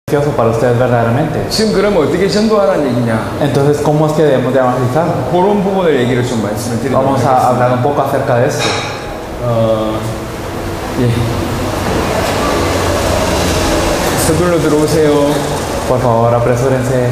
beneficioso para ustedes verdaderamente. 지금 그러면 어떻게 전도하라는 얘기냐? Entonces, ¿cómo es que debemos de evangelizar? 그런 부분을 얘기를 좀 말씀을 드리도록 Vamos a 하겠습니다. hablar un poco acerca de esto. 예. 서둘러 들어오세요. Por favor, apresúrense.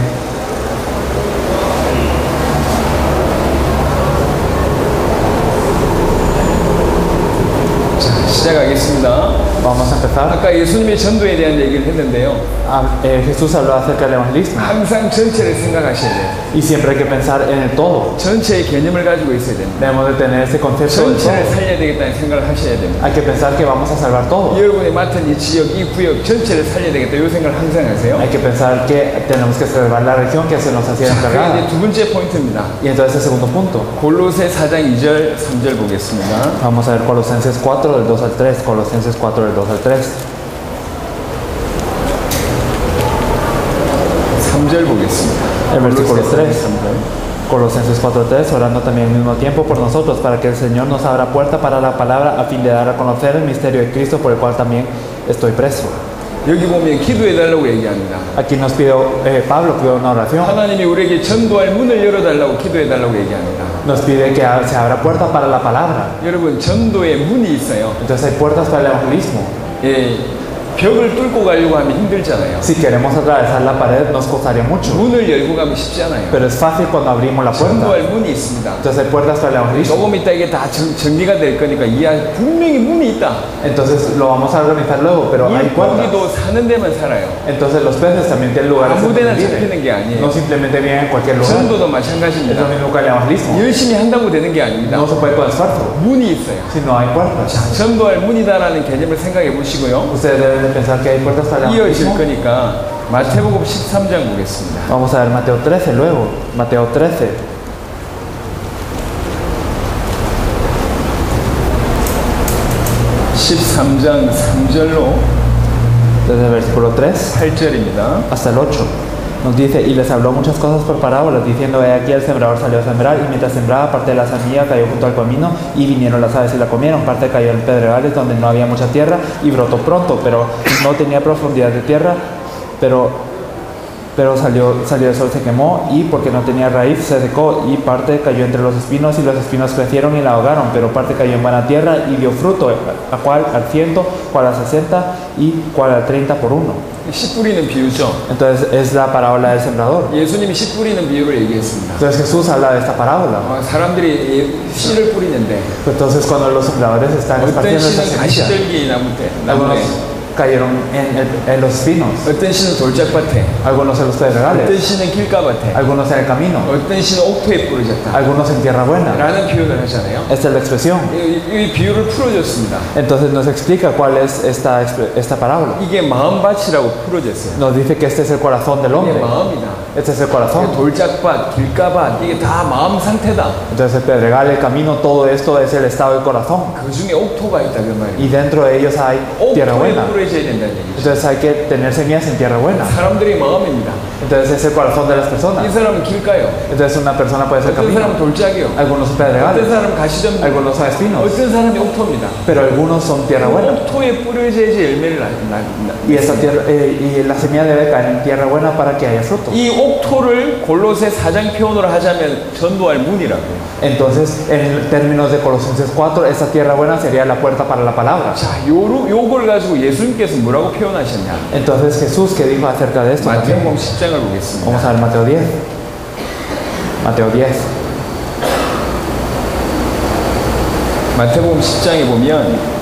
자, 시작하겠습니다. Vamos a empezar. 아까 예수님의 전도에 대한 얘기를 했는데요. Jesús habló acerca del evangelismo. 항상 전체를 생각하셔야 돼요. Y siempre hay que pensar en el todo. 전체의 개념을 가지고 있어야 됩니다. Debemos de tener ese concepto del 전체를 todo. 살려야 되겠다는 생각을 하셔야 됩니다. Hay que pensar que vamos a salvar todo. 여러분이 맡은 이 지역, 이 구역 전체를 살려야 되겠다. 이 생각을 항상 하세요. Hay que pensar que tenemos que salvar la región que se nos ha sido 그게 encargada. 이제 두 번째 포인트입니다. Y entonces el segundo punto. 골로새 4장 2절, 3절 보겠습니다. Vamos a ver Colosenses 4 del 2 al 3. Colosenses 4 del 2 al 3. 3절 보겠습니다. El versículo 3. 3절. Colosenses 4:3, orando también al mismo tiempo por nosotros, para que el Señor nos abra puerta para la palabra, a fin de dar a conocer el misterio de Cristo, por el cual también estoy preso. 여기 보면 기도해달라고 얘기합니다. Aquí nos pidió, Pablo pidió una oración. 하나님이 우리에게 전도할 문을 열어달라고 기도해달라고 얘기합니다. Nos pide que se abra puerta para la palabra. 여러분, 전도에 문이 있어요. Entonces hay puertas para el evangelismo. 예, 벽을 뚫고 가려고 하면 힘들잖아요. Si queremos atravesar la pared nos costaría mucho, 문을 열고 가면 쉽지 않아요. pero es fácil cuando abrimos la puerta. 전도할 문이 있습니다. Entonces hay puertas para el evangelismo. 조금 이따 이게 다 정리가 될 거니까 분명히 문이 있다. Entonces lo vamos a organizar luego, pero hay puertas. 물고기도 사는 데만 살아요. Entonces los peces también tienen lugares 아무 donde 데나 viven. 잡히는 게 아니에요. No simplemente viven en cualquier lugar. 전도도 Es lo 마찬가지입니다. mismo que el evangelismo. 열심히 한다고 되는 게 아닙니다. No se puede con esfuerzo, 문이 있어요. si no hay puertas. 전도할 문이다라는 개념을 생각해 보시고요. Ustedes deben de pensar que hay puertas para el 이어질 evangelismo. 거니까 마태복음 13장 보겠습니다. Vamos a ver Mateo 13 luego. Mateo 13. 13장 3절로 Desde el versículo 3 8절입니다. hasta el 8. Nos dice, y les habló muchas cosas por parábolas, diciendo, he aquí el sembrador salió a sembrar, y mientras sembraba, parte de la semilla cayó junto al camino, y vinieron las aves y la comieron. Parte cayó en pedregales donde no había mucha tierra, y brotó pronto, pero no tenía profundidad de tierra, pero salió el sol, se quemó, y porque no tenía raíz se secó, y parte cayó entre los espinos, y los espinos crecieron y la ahogaron. Pero parte cayó en buena tierra y dio fruto, a cual al 100, cual al 60 y cual al 30 por uno. 씨 뿌리는 비유죠. Entonces es la parábola del sembrador. 예수님이 씨 뿌리는 비유를 얘기했습니다. Entonces Jesús habla de esta parábola. 사람들이 씨를 뿌리는데 Entonces cuando los sembradores están 어떤 esparciendo esta 씨는 semilla, 가시떨기 나무에 algunos cayeron en los espinos, 어떤 씨는 돌짝밭에, algunos en los pedregales, 어떤 씨는 길가밭에, algunos en el camino, 어떤 씨는 옥토에 뿌려졌다 algunos en tierra buena. 라는 표현을 하잖아요. Esta es la expresión. 이 비유를 풀어줬습니다. Entonces nos explica cuál es esta parábola. 이게 마음밭이라고 풀어졌어요. Nos dice que este es el corazón del 이게 hombre. 마음이다. Este es el corazón. 돌짝밭, 길가밭 이게 다 마음 상태다. Entonces el pedregal, el camino, todo esto es el estado del corazón. 그 중에 옥토가 있다 그 말이에요. Y dentro de ellos hay tierra 옥토에 buena. 뿌려져야 된다는 얘기죠. Entonces hay que tener semillas en tierra buena. 사람들이 마음입니다. Entonces es el corazón de las 이 personas. 사람은 길가요. Entonces una persona puede ser 어떤 camino, 사람은 돌짝이요. algunos son 어떤 pedregales, 사람은 가시덤. algunos son espinos, 어떤 사람이 옥토입니다. pero algunos son tierra buena. 옥토에 뿌려져야지 열매를 Y esta tierra, y la semilla debe caer en tierra buena para que haya fruto. 이 옥토를 골로새 4장 표현으로 하자면 전도할 문이라고요. Entonces, en términos de Colosenses 4, esta tierra buena sería la puerta para la palabra. 자, 요걸 가지고 예수님께서 뭐라고 표현하셨냐? Entonces Jesús, ¿qué dijo acerca de esto? 마태복음 10장을 보겠습니다. Vamos a ver Mateo 10. Mateo 10. 마태복음 10장에 보면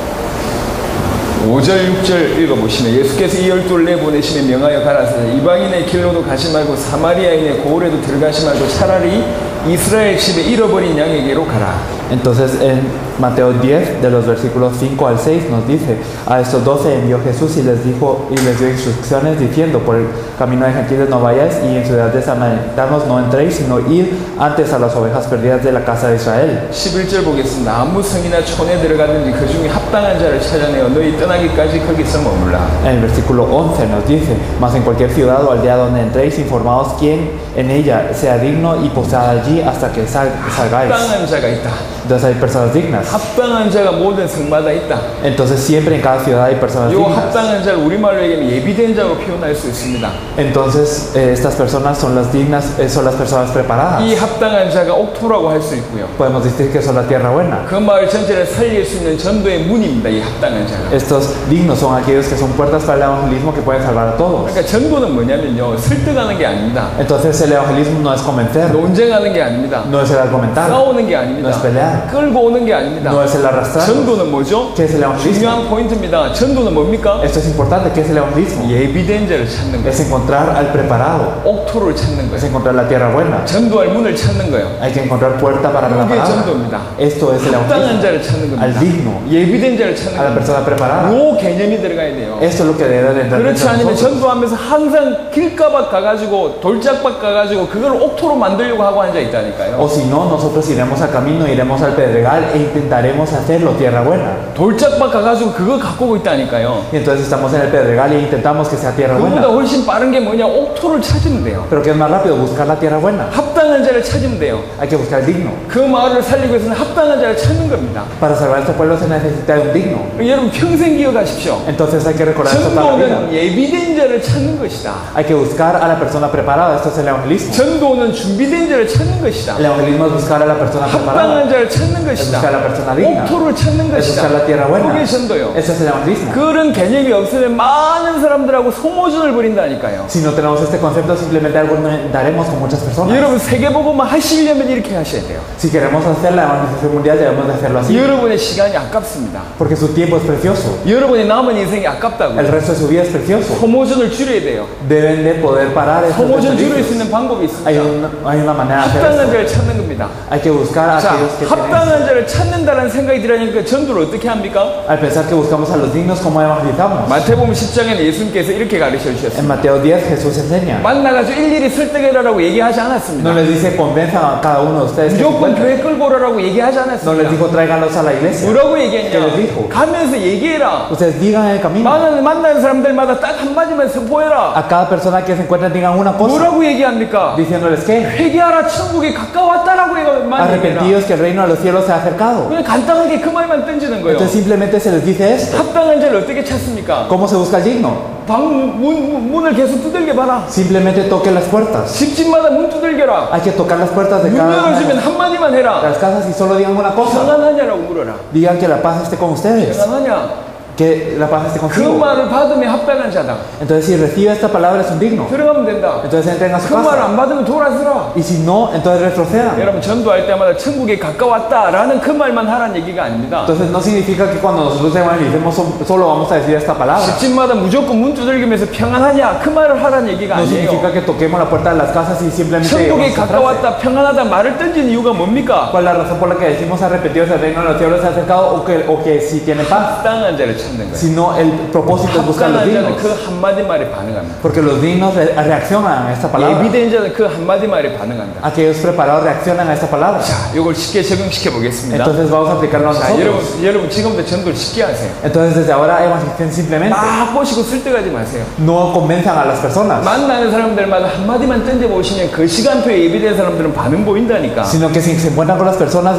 5절 6절 읽어보시면 예수께서 이 12를 내보내시며 명하여 가라사대 이방인의 길로도 가지 말고 사마리아인의 고을에도 들어가지 말고 차라리 이스라엘 집에 잃어버린 양에게로 가라. Entonces en Mateo 10, de los versículos 5 al 6, nos dice, a estos 12 envió Jesús y les dio instrucciones diciendo, por el camino de gentiles no vayáis y en ciudad de samaritanos no entréis, sino id antes a las ovejas perdidas de la casa de Israel. 11절 보겠습니다. 아무 성이나 촌에 들어가든지 그 중에 합당한 자를 찾아내어 너희 떠나기까지 거기서 머물라. En el versículo 11 nos dice, mas en cualquier ciudad o aldea donde entréis, informaos quién en ella sea digno y posad allí hasta que salgáis. 합당한 자가 있다. Entonces hay personas dignas. 합당한 자가 모든 성마다 있다. Entonces siempre en cada ciudad hay personas 이 dignas. 합당한 자를 우리말로 얘기하면 예비된 자로 표현할 수 있습니다. Entonces estas personas son las dignas, son las personas preparadas. 이 합당한 자가 옥토라고 할 수 있고요. Podemos decir que son la tierra buena. 그 마을 전체를 살릴 수 있는 전도의 문입니다. 이 합당한 자가. Estos dignos son aquellos que son puertas para el evangelismo que pueden salvar a todos. 그러니까 전도는 뭐냐면요, 설득하는 게 아닙니다. Entonces el evangelismo no es convencer, 논쟁하는 게 아닙니다. no es el argumentar, 싸우는 게 아닙니다. no es pelear, 끌고 오는 게 아닙니다. no es el arrastrar. 전도는 뭐죠? ¿Qué es el evangelismo? 중요한 포인트입니다. 전도는 뭡니까? Esto es importante. ¿Qué es el evangelismo? 예비된 자를 찾는 Es 거예요. encontrar al preparado, 옥토를 찾는 es 거예요. encontrar la tierra buena. 전도할 문을 찾는 거예요. Hay que encontrar puerta para la 이게 palabra. 전도입니다. Esto es el 합당한 evangelismo. 자를 찾는 Al 겁니다. digno, 예비된 자를 찾는 a la 겁니다. persona preparada. 요 개념이 들어가야 돼요. Esto es lo que debe de entrar 그렇지 dentro de 않으면 nosotros. 전도하면서 항상 길가밭 가가지고 돌짝밭 가가지고 그걸 옥토로 만들려고 하고 앉아 있다니까요. O si no, nosotros iremos al camino, iremos al pedregal e intentaremos hacerlo tierra buena. 돌짝밭 가가지고 그거 갖고 오고 있다니까요. Y entonces estamos en el pedregal e intentamos que sea tierra 그보다 buena. 훨씬 빠른 게 뭐냐? 옥토를 찾으면 돼요. Pero que es más rápido buscar la tierra buena. 합당한 자를 찾으면 돼요. Hay que buscar el digno. 그 마을을 살리기 위해서는 합당한 자를 찾는 겁니다. Para salvar este pueblo se necesita de un digno. 여러분 평생 기억하십시오. Entonces hay que recordar esto toda la vida. 전도는 예비된 자를 찾는 것이다. Hay que buscar a la persona preparada. Esto es el evangelismo. 전도는 준비된 자를 찾는 것이다. El evangelismo es buscar a la persona preparada. 합당한 자를 찾는 Es buscar a 것이다. la persona digna. 옥토를 찾는 Es buscar la 것이다. tierra buena. 그게 전도요. Eso es el evangelismo. 그런 개념이 없으면 많은 사람들하고 소모전을 벌인다니까요. Si no tenemos este concepto, simplemente argumentaremos con muchas personas. 여러분 세계복음만 하시려면 이렇게 하셔야 돼요. Si queremos hacer la evangelización mundial, debemos de hacerlo así. 여러분의 시간이 아깝습니다. Porque su tiempo es precioso. 여러분의 남은 인생이 아깝다고. El resto de su vida es precioso. 소모전을 줄여야 돼요. Deben de poder parar estos 소모전 줄일 수 desperdicios. 있는 방법이 Hay 있습니다. una manera de hacer 합당한 esto. 자를 찾는 겁니다. Hay que buscar a 자, aquellos que tienen. 합당한 자를 찾는다는 생각이 들으니까 전도를 어떻게 합니까? Al pensar que buscamos a los dignos, ¿cómo evangelizamos? 마태복음 10장에는 예수님께서 이렇게 가르쳐 En 주셨습니다. Mateo 10 Jesús enseña. 만나가지고 일일이 설득해라라고 얘기하지 않았습니다. No les dice convenzan a cada uno de ustedes que se 무조건 encuentren. 교회 끌고 오라라고 얘기하지 No les 않았습니다. dijo tráiganlos a la iglesia. 뭐라고 ¿Qué les 얘기했냐? dijo? 가면서 얘기해라. Ustedes digan en el camino. 만나는 사람들마다 딱 한마디만 선포해라. A cada persona que se encuentren digan una cosa. 뭐라고 얘기합니까? Diciéndoles que 회개하라, 천국이 가까웠다라고 얘기해라. arrepentidos que el reino de los cielos se ha acercado. 그냥 간단하게 그 말만 던지는 거예요. Entonces simplemente se les dice esto. 합당한 자를 어떻게 찾습니까? ¿Cómo se busca el digno? 문을 계속 두들겨 봐라. Simplemente toquen las puertas. 집집마다 문 두들겨라. Hay que tocar las puertas de 문 cada una 열어주면 de 한마디만 해라. las casas y solo digan una cosa. 평안하냐라고 물어라. Digan que la paz esté con ustedes. 평안하냐? Que la paz esté 그 contigo. 말을 받으면 합당한 자다. Entonces si recibe esta palabra es un digno. 들어가면 된다. Entonces entren a su 그 말을 casa. 안 받으면 돌아서라. Y si no, entonces retrocedan. 여러분 전도할 때마다 천국에 가까웠다라는 그 말만 하라는 얘기가 아닙니다. Entonces no significa que cuando nosotros evangelicemos solo vamos a decir esta palabra. 집집마다 무조건 문 두들기면서 평안하냐 그 말을 하라는 얘기가 No 아니에요. significa que toquemos la puerta de las casas y simplemente 천국에 digamos esta frase. 가까웠다 평안하다 말을 던진 이유가 뭡니까? ¿Cuál es la razón por la que decimos arrepentidos el reino de los cielos se ha acercado o que si tiene paz? 합당한 자를 찾는 거예요. Sino el propósito es buscar los 합당한 자는 dignos. 그 한마디 말에 반응합니다. Porque los dignos reaccionan a esta palabra. 예비된 자는 그 한마디 말에 반응한다. Aquellos preparados reaccionan a esta palabra. 자, 이걸 쉽게 적용시켜 보겠습니다. Entonces vamos a aplicarlo a 자, nosotros. 여러분 지금부터 전도를 쉽게 하세요. Entonces desde ahora evangelicen simplemente. 막 보시고 설득하지 마세요. No convenzan a las personas. 만나는 사람들마다 한마디만 던져보시면 그 시간표에 예비된 사람들은 반응 보인다니까. Sino que si se encuentran con las personas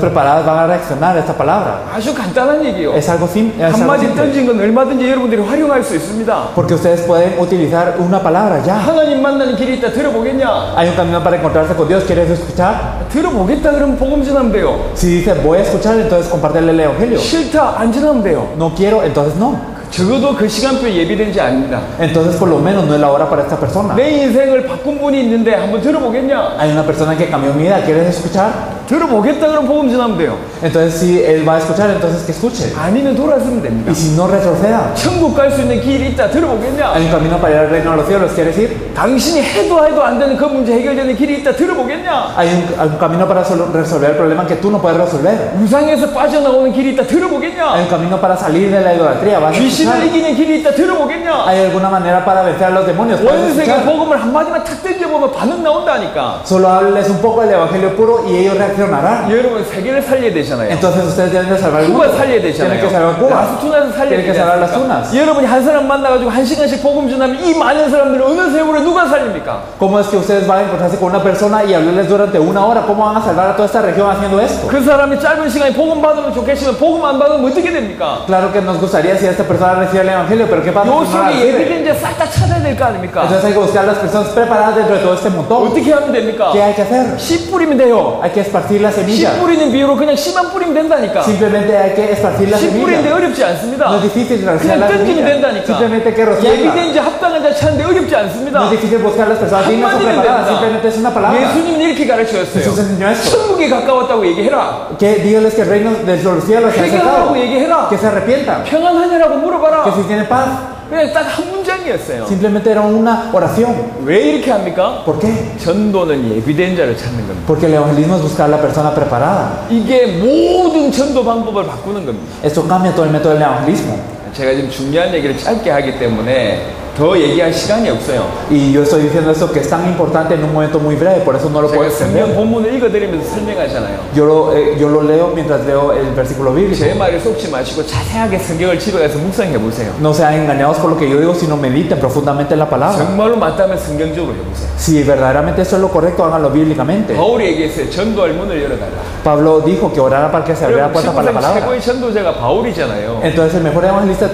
preparadas van a reaccionar a esta palabra. 아주 간단한 얘기요. Es algo simple. 한마디 던진 건 얼마든지 여러분들이 활용할 수 있습니다. Porque ustedes pueden utilizar una palabra ya. 하나님 만나는 길이 있다 들어보겠냐? Hay un camino para encontrarse con Dios. ¿Quieres escuchar? 들어보겠다 그러면 복음 전하면 돼요. Si dice voy a escuchar, entonces compartirle el evangelio. 싫다 안 전하면 돼요. No quiero, entonces no. 적어도 그 시간표에 예비된지 아닙니다. Entonces por lo menos no es la hora para esta persona. 내 인생을 바꾼 분이 있는데 한번 들어보겠냐? Hay una persona que cambió mi vida. ¿Quieres escuchar? 들어보겠다 그러면 복음 전하면 돼요. Entonces si él va a escuchar, entonces que escuche. 아니면 돌아서면 됩니다. Y si no, retroceda. 천국 갈 수 있는 길이 있다 들어보겠냐? Hay un camino para ir al reino de los cielos. ¿Quieres ir? 당신이 해도 안 되는 그 문제 해결되는 길이 있다 들어보겠냐? Hay un camino para resolver el problema que tú no puedes resolver. 우상에서 빠져나오는 길이 있다 Hay 들어보겠냐? un camino para salir de la idolatría. ¿Vas a 귀신을 escuchar? 이기는 길이 있다 들어보겠냐? ¿Hay alguna manera para vencer a los demonios? ¿Puedes 원색의 escuchar? 복음을 한마디만 탁 던져보면 반응 나온다니까. Solo hábleles un poco del evangelio puro y ellos reaccionan. reflexionarán. 여러분 세계를 살려야 되잖아요. Entonces ustedes deben de salvar el Cuba mundo. 살려야 Tienen 되잖아요. que salvar Cuba. 라스투나에서 살려야 Tienen que salvar las 되잖아요. tunas. 여러분이 한 사람 만나가지고 1시간씩 복음 전하면 이 많은 사람들을 어느 세월에 누가 살립니까? ¿Cómo es que ustedes van a encontrarse con una persona y hablarles durante una hora? ¿Cómo van a salvar a toda esta región haciendo esto? 그 사람이 짧은 시간에 복음 받으면 좋겠지만 복음 안 받으면 어떻게 됩니까? Claro que nos gustaría si esta persona recibe el evangelio, pero ¿qué pasa 요 si no la 속에 recibe? 예비된 싹 다 찾아야 될 거 아닙니까? Entonces hay que buscar a las personas preparadas dentro de todo este montón. 어떻게 하면 됩니까? ¿Qué hay que hacer? 씨 뿌리면 돼요. Hay que esparcir la 씨 semilla. 뿌리는 비유로 그냥 씨만 뿌리면 된다니까. Simplemente hay que esparcir la 씨 뿌리는데 semilla. 어렵지 않습니다. No es difícil rociar 그냥 la 던지면 semilla. 된다니까. Simplemente hay que rociarla. 예비된 자 합당한 자 찾는데 어렵지 No 않습니다. es difícil buscar las personas dignas o 한마디면 preparadas. 된다. Simplemente es una palabra. 예수님은 이렇게 Jesús 가르쳐줬어요. enseñó esto. 천국에 가까웠다고 얘기해라. Que dígales que el reino de los cielos se ha acercado. 회개하라고 얘기해라. Que se arrepientan. 평안하냐라고 물어봐라. Que si tienen paz. 그냥 딱 한 문장이었어요. Simplemente era una oración. 왜 이렇게 합니까? ¿Por qué? 전도는 예비된 자를 찾는 겁니다. Porque el evangelismo es buscar a la persona preparada. 이게 모든 전도 방법을 바꾸는 겁니다. Esto cambia todo el método del evangelismo. 제가 지금 중요한 얘기를 짧게 하기 때문에 더 얘기할 시간이 없어요. Y yo estoy diciendo esto que es tan importante en un momento muy breve, por eso no lo puedo 제가 성경 extender. 본문을 읽어드리면서 설명하잖아요. Yo lo leo mientras leo el versículo bíblico. 제 말에 속지 마시고 자세하게 성경을 집에 가서 묵상해 보세요. No sean engañados por lo que yo digo, sino mediten profundamente en la palabra. 정말로 맞다면 성경적으로 해보세요. Si verdaderamente eso es lo correcto, háganlo bíblicamente. 바울이 얘기했어요. 전도할 문을 열어달라. Pablo dijo que orara para que se abriera la puerta para la 지구상 palabra. 최고의 전도자가 바울이잖아요. Entonces el mejor evangelista de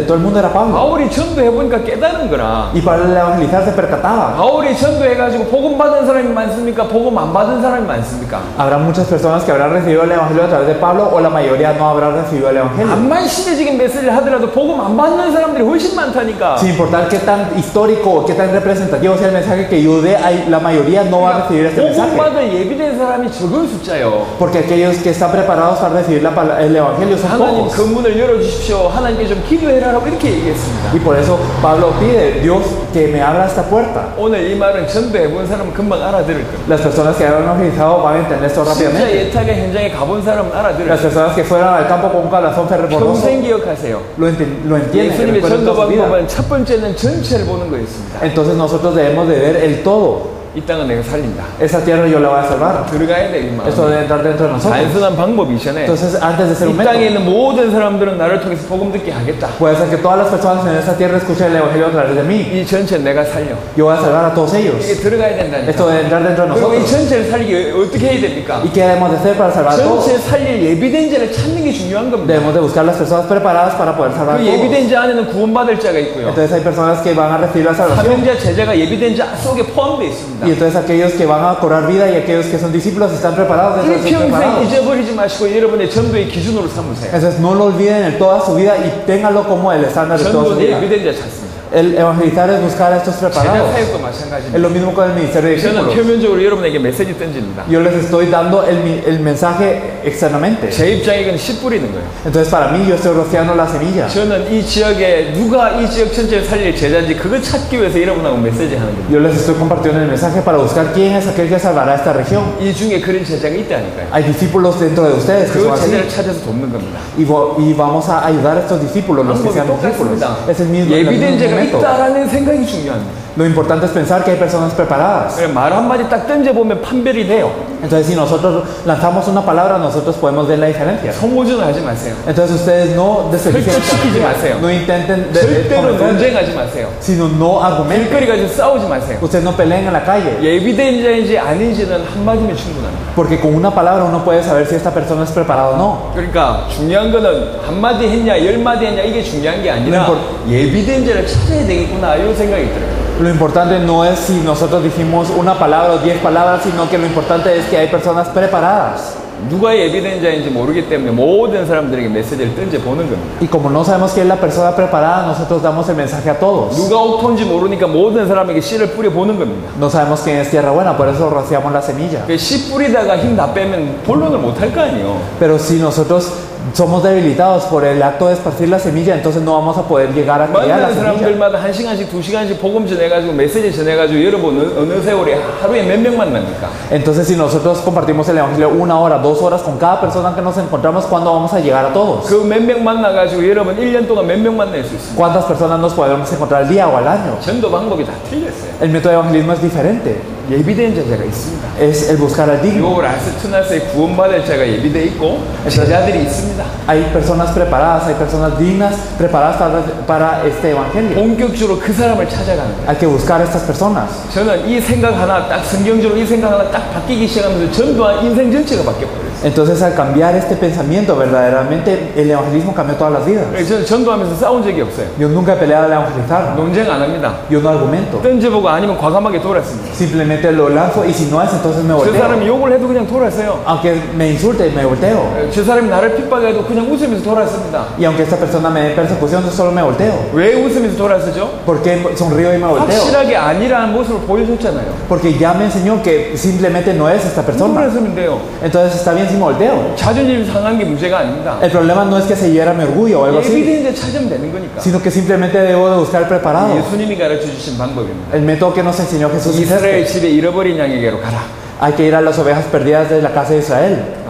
todo el mundo era Pablo. 바울이 전도해보니까 깨달은 거라. Y para evangelizar se percataba. 바울이 전도해가지고 복음 받은 사람이 많습니까? 복음 안 받은 사람이 많습니까? Habrá muchas personas que habrán recibido el evangelio a través de Pablo, o la mayoría no habrá recibido el evangelio. 암만 시대적인 메시지를 하더라도 복음 안 받는 사람들이 훨씬 많다니까. Sin importar qué tan histórico o qué tan representativo sea el mensaje que yo dé, la mayoría no va a recibir este 복음 mensaje. 받을 예비된 사람이 적은 숫자요. Porque aquellos que están preparados para recibir el evangelio son 하나님 pocos. 그 문을 열어주십시오. 하나님께 좀 기도해라라고 이렇게 얘기했습니다. Y por eso Pablo pide, Dios, que me abra esta puerta. 오늘 이 말은 전도해본 사람은 금방 알아들을 거예요. Las personas que han evangelizado van a entender esto 진짜 rápidamente. 예탁의 현장에 가본 사람은 알아들을 Las 거예요. personas que fueron al campo con un calazón fervoroso 평생 기억하세요. lo entienden. que 예수님의 recuerdan 전도 toda su vida. 방법은 첫 번째는 전체를 보는 거였습니다. Entonces nosotros debemos de ver el todo. 이 땅은 내가 살린다. Esa tierra yo la voy a salvar. 들어가야 돼, 이 마음. Esto debe entrar dentro de nosotros. 단순한 방법이 전에 Entonces, antes de ser un 이 땅에 método, 있는 모든 사람들은 나를 통해서 복음 듣게 하겠다. puede ser que todas las personas en esta tierra escuchen el evangelio a través de mí. 이 전체 내가 살려. Yo voy a salvar a todos ellos. 이게 들어가야 된다니까. Esto debe entrar dentro de 그리고 이 nosotros. 전체를 살리기 어떻게 해야 됩니까? ¿Y qué debemos de hacer para salvar a todos? 전체 살릴 예비된 자를 찾는 게 중요한 겁니다. Debemos de buscar las personas preparadas para poder salvar a 그 todos. 예비된 자 안에는 구원받을 자가 있고요. Entonces hay personas que van a recibir la salvación. 사명자 제자가 예비된 자 속에 포함되어 있습니다. Y entonces aquellos que van a cobrar vida y aquellos que son discípulos están preparados dentro de sus 일평생 preparados. 잊어버리지 마시고 여러분의 전도의 기준으로 삼으세요. Entonces no lo olviden en toda su vida y ténganlo como el estándar de toda su 전도는 vida. 예비된 자 찾습니다. El evangelizar es buscar a estos 제자 preparados. 사역도 Es 마찬가지입니다. lo mismo con el ministerio de 저는 discípulos. 표면적으로 여러분에게 메시지 던집니다. Yo les estoy dando el mensaje externamente. 제 입장에 이건 씨 뿌리는 거예요. Entonces para mí yo estoy rociando la semilla. 저는 이 지역에 누가 이 지역 전체를 살릴 제자인지 그거 찾기 위해서 여러분하고 메시지 하는 겁니다. Yo les estoy compartiendo el mensaje para buscar quién es aquel que salvará esta región. 이 중에 그런 제자가 있다니까요. Hay discípulos dentro de ustedes que 그 son así. 제자를 찾아서 돕는 겁니다. Y vamos a ayudar a estos discípulos, los que sean discípulos. 똑같습니다. Es el mismo 예비된 자가 método. 있다라는 생각이 중요합니다. Lo importante es pensar que hay personas preparadas. 말 한마디 딱 던져보면 판별이 돼요. Entonces si nosotros lanzamos una palabra, nosotros podemos ver la diferencia. 소모전을 하지 마세요. Entonces ustedes no desperdicien 설득시키지 마세요. no intenten 절대로 convencer, 논쟁하지 마세요. sino no argumenten. 길거리 가서 싸우지 마세요. Ustedes no peleen en la calle. 예비된 자인지 아닌지는 한마디면 충분합니다. Porque con una palabra uno puede saber si esta persona es preparada o no. 그러니까 중요한 거는 한마디 했냐 열마디 했냐 이게 중요한 게 아니라 예비된 자를 찾아야 되겠구나 이런 생각이 들어요. Lo importante no es si nosotros dijimos una palabra o 10 palabras, sino que lo importante es que hay personas preparadas. 누가 예비된 자인지 모르기 때문에 모든 사람들에게 메시지를 던져보는 겁니다. Y como no sabemos quién es la persona preparada, nosotros damos el mensaje a todos. 누가 옥토인지 모르니까 모든 사람에게 씨를 뿌려보는 겁니다. No sabemos quién es tierra buena, por eso rociamos la semilla. 그 씨 뿌리다가 힘 다 빼면 본론을 못 할 거 아니에요. Pero si nosotros somos debilitados por el acto de esparcir la semilla, entonces no vamos a poder llegar a criar la 만나는 semilla. 사람들마다 1시간씩 2시간씩 복음 전해가지고 메시지 전해가지고 여러분 어느 세월에 하루에 몇 명 만납니까? Entonces si nosotros compartimos el evangelio 1 hora, 2 horas con cada persona que nos encontramos, ¿cuándo vamos a llegar a todos? 그 몇 명 만나가지고 여러분 1년 동안 몇 명 만날 수 있습니다. ¿Cuántas personas nos podemos encontrar al día o al año? 전도 방법이 다 틀렸어요. El método de evangelismo es diferente. 예비된 자가 있습니다. es el buscar al digno. 요 라스투나스에 구원받을 자가 예비되어 있고 제자들이 있습니다. Hay personas preparadas, hay personas dignas preparadas para este evangelio. 본격적으로 그 사람을 찾아가는 거예요. Hay que buscar a estas personas. 저는 이 생각 하나 딱 성경적으로 이 생각 하나 딱 바뀌기 시작하면서 전도한 인생 전체가 바뀌어버렸어요. Entonces al cambiar este pensamiento, verdaderamente el evangelismo cambió todas las vidas. 저는 전도하면서 싸운 적이 없어요. Yo nunca he peleado al evangelizar. 논쟁 안 합니다. Yo no argumento. 던져보고 아니면 과감하게 돌았습니다. Simplemente lo lanzo y si no es, entonces me 저 volteo. 사람이 욕을 해도 그냥 돌았어요. Aunque me insulte, me volteo. 저 사람이 나를 핍박해도 그냥 웃으면서 돌았습니다. Y aunque esta persona me dé persecución, yo solo me volteo. 왜 웃으면서 돌았었죠? ¿Por qué sonrío y me volteo? 확실하게 아니라는 모습을 보여줬잖아요. Porque ya me enseñó que simplemente no es esta persona. 그래서면 돼요. Entonces está bien si me volteo. 자존심 상한 게 문제가 아닙니다. El problema no es que se hiera mi orgullo o algo así, 예비된 자 찾으면 되는 거니까. sino que simplemente debo de buscar el preparado. 예수님이 가르쳐 주신 방법입니다. El método que nos enseñó Jesús es 이스라엘 este. 집에 잃어버린 양에게로 가라. Hay que ir a las ovejas perdidas de la casa de Israel.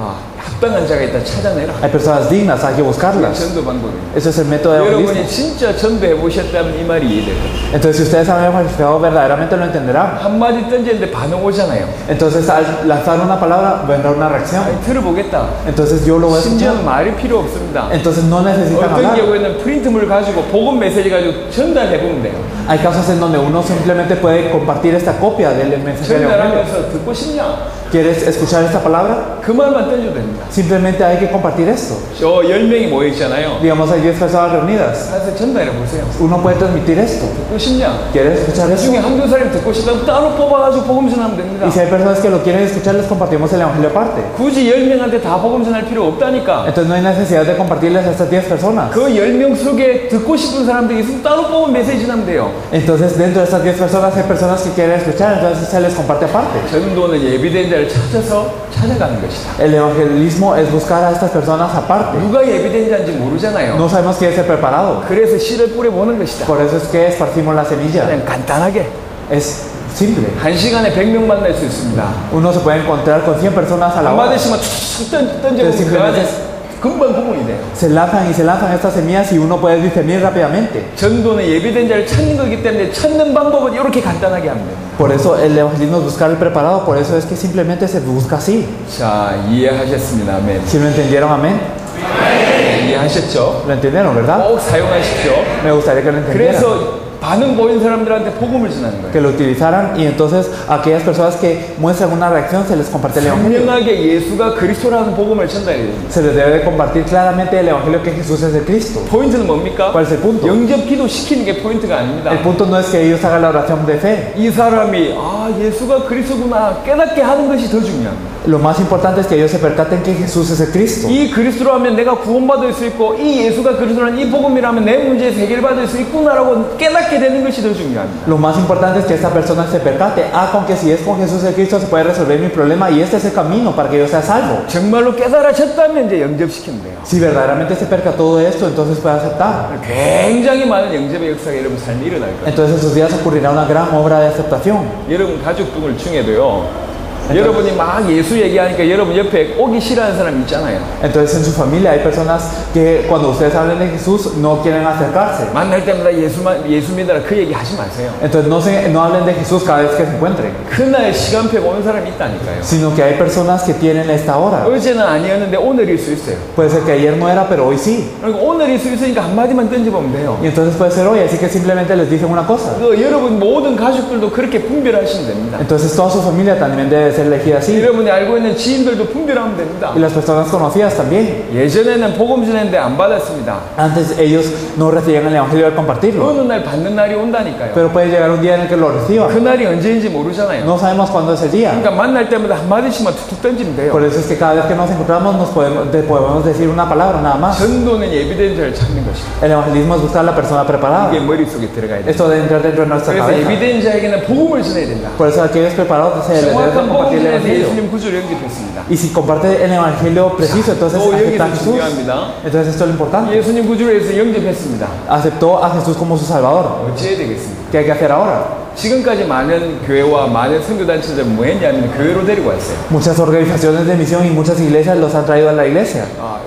합당한 자가 있다 찾아내라. Hay personas dignas, hay que buscarlas. 전도 방법입니다. Ese es el método de evangelismo. 여러분이 진짜 전도해 보셨다면 이 말이 이해될 거예요. Entonces, si ustedes han evangelizado verdaderamente lo entenderán. 한마디 던지는데 반응 오잖아요. Entonces, al lanzar una palabra, vendrá una reacción. 아니, 들어보겠다. Entonces, yo lo voy a escuchar. 심지어는 말이 필요 없습니다. Entonces, no necesitan 어떤 hablar. 경우에는 프린트물 가지고 복음 메시지 가지고 전달해 보면 돼요. Hay casos en donde uno simplemente puede compartir esta copia del mensaje del evangelio. 전달하면서 듣고 싶냐? ¿Quieres escuchar esta palabra? 그 말만 던져도 됩니다. Simplemente hay que compartir esto. 저 10명이 모여 있잖아요. Digamos, hay 10 personas reunidas. 가서 전달해 보세요. Uno puede transmitir esto. 듣고 싶냐? ¿Quieres escuchar 그 esto? 중에 한두 사람이 듣고 싶다면 따로 뽑아가지고 복음 전하면 됩니다. Y si hay personas que lo quieren escuchar, les compartimos el evangelio aparte. 굳이 10명한테 다 복음 전할 필요 없다니까. Entonces no hay necesidad de compartirles a estas 10 personas. 그 10명 속에 듣고 싶은 사람들이 있으면 따로 뽑은 메시지 전하면 돼요. Entonces dentro de estas 10 personas hay personas que quieren escuchar, entonces se les comparte aparte. 전도는 예비된 자를 찾아서 찾아가는 것이다. El evangelismo es buscar a estas personas aparte. 누가 예비된 자인지 모르잖아요. No sabemos quién es el preparado. 그래서 씨를 뿌려보는 것이다. Por eso es que esparcimos la semilla. 그냥 간단하게 Es simple. 한 시간에 100명 만날 수 있습니다. Uno se puede encontrar con 100 personas a la hora. 한마디씩만 툭 던져보면 그 안에 금방 구분이 돼요. Se lanzan estas semillas y uno puede discernir rápidamente. 전도는 예비된 자를 찾는 거기 때문에 찾는 방법은 이렇게 간단하게 하면 됩니다. Por eso el evangelismo es buscar el preparado, por eso es que simplemente se busca así. 자, 이해하셨습니다. 아멘. Si lo entendieron, amén. 이해하셨죠? Lo entendieron, ¿verdad? 꼭 사용하십시오. Me gustaría que lo entendieran. 그래서 반응 보인 사람들한테 복음을 전하는 거예요. Que lo utilizaran y entonces a aquellas personas que muestran una reacción se les comparte el evangelio. 분명하게 예수가 그리스도라는 복음을 전달해야 됩니다. Se les debe de compartir claramente el evangelio que Jesús es el Cristo. 포인트는 뭡니까? ¿Cuál es el punto? 영접 기도 시키는 게 포인트가 아닙니다. El punto no es que ellos hagan la oración de fe. 이 사람이 예수가 그리스도구나 깨닫게 하는 것이 더 중요합니다. Lo más importante es que ellos se percaten que Jesús es el Cristo. 이 그리스도라면 내가 구원받을 수 있고 이 예수가 그리스도라는 이 복음이라면 내 문제에 해결받을 수 있구나라고 깨닫게 되는 것이 더 중요합니다. Lo más importante es que esta persona se percate, con que si es con Jesús el Cristo se puede resolver mi problema y este es el camino para que yo sea salvo. 정말로 깨달아졌다면 이제 영접시키면 돼요. Si verdaderamente se percató de esto, entonces puede aceptar. 굉장히 많은 영접의 역사가 여러분 삶에 일어날 거예요. Entonces esos días ocurrirá una gran obra de aceptación. 여러분 가족들 중에도요. 여러분이 막 예수 얘기하니까 여러분 옆에 오기 싫어하는 사람 있잖아요. Entonces en su familia hay personas que cuando ustedes hablan de Jesús no quieren acercarse. 만날 때마다 예수 믿으라 그 얘기 하지 마세요. Entonces no hablen de Jesús cada vez que se encuentren, 그날 시간표에 오는 사람이 있다니까요. sino que hay personas que tienen esta hora. 어제는 아니었는데 오늘일 수 있어요. Puede ser que ayer no era, pero hoy sí. 그러니까 오늘일 수 있으니까 한마디만 던져보면 돼요. Y entonces puede ser hoy, así que simplemente les dicen una cosa. 여러분 모든 가족들도 그렇게 분별하시면 됩니다. Entonces toda su familia también debe ser elegida así. 여러분이 알고 있는 지인들도 분별하면 됩니다. Y las personas conocidas también. 예전에는 복음 전했는데 안 받았습니다. Antes ellos no recibían el evangelio al compartirlo, 어느 날 받는 날이 온다니까요. pero puede llegar un día en el que lo reciban. 그 날이 언제인지 모르잖아요. No sabemos cuándo es el día. 그러니까 만날 때마다 한마디씩만 툭툭 던지면 돼요. Por eso es que cada vez que nos encontramos podemos decir una palabra nada más. 전도는 예비된 자를 찾는 것이다. El evangelismo es buscar a la persona preparada. 이게 머릿속에 들어가야 돼요. Esto debe entrar dentro de nuestra 그래서 cabeza. 예비된 자에게는 복음을 전해야 된다. Por eso a aquellos preparados se les debe 정확한 복음 compartir el 전해서 evangelio. 예수님 구주를 영접했습니다. Y si comparte el evangelio preciso, entonces acepta a 여기서 Jesús. 중요합니다. Entonces esto es lo importante. 예수님 구주를 해서 영접했습니다. Aceptó a Jesús como su Salvador. 어찌해야 되겠습니까? ¿Qué hay que hacer ahora? 지금까지 많은 교회와 많은 선교단체들 뭐 했냐면 교회로 데리고 왔어요. Muchas organizaciones de misión y muchas iglesias los han traído a la iglesia.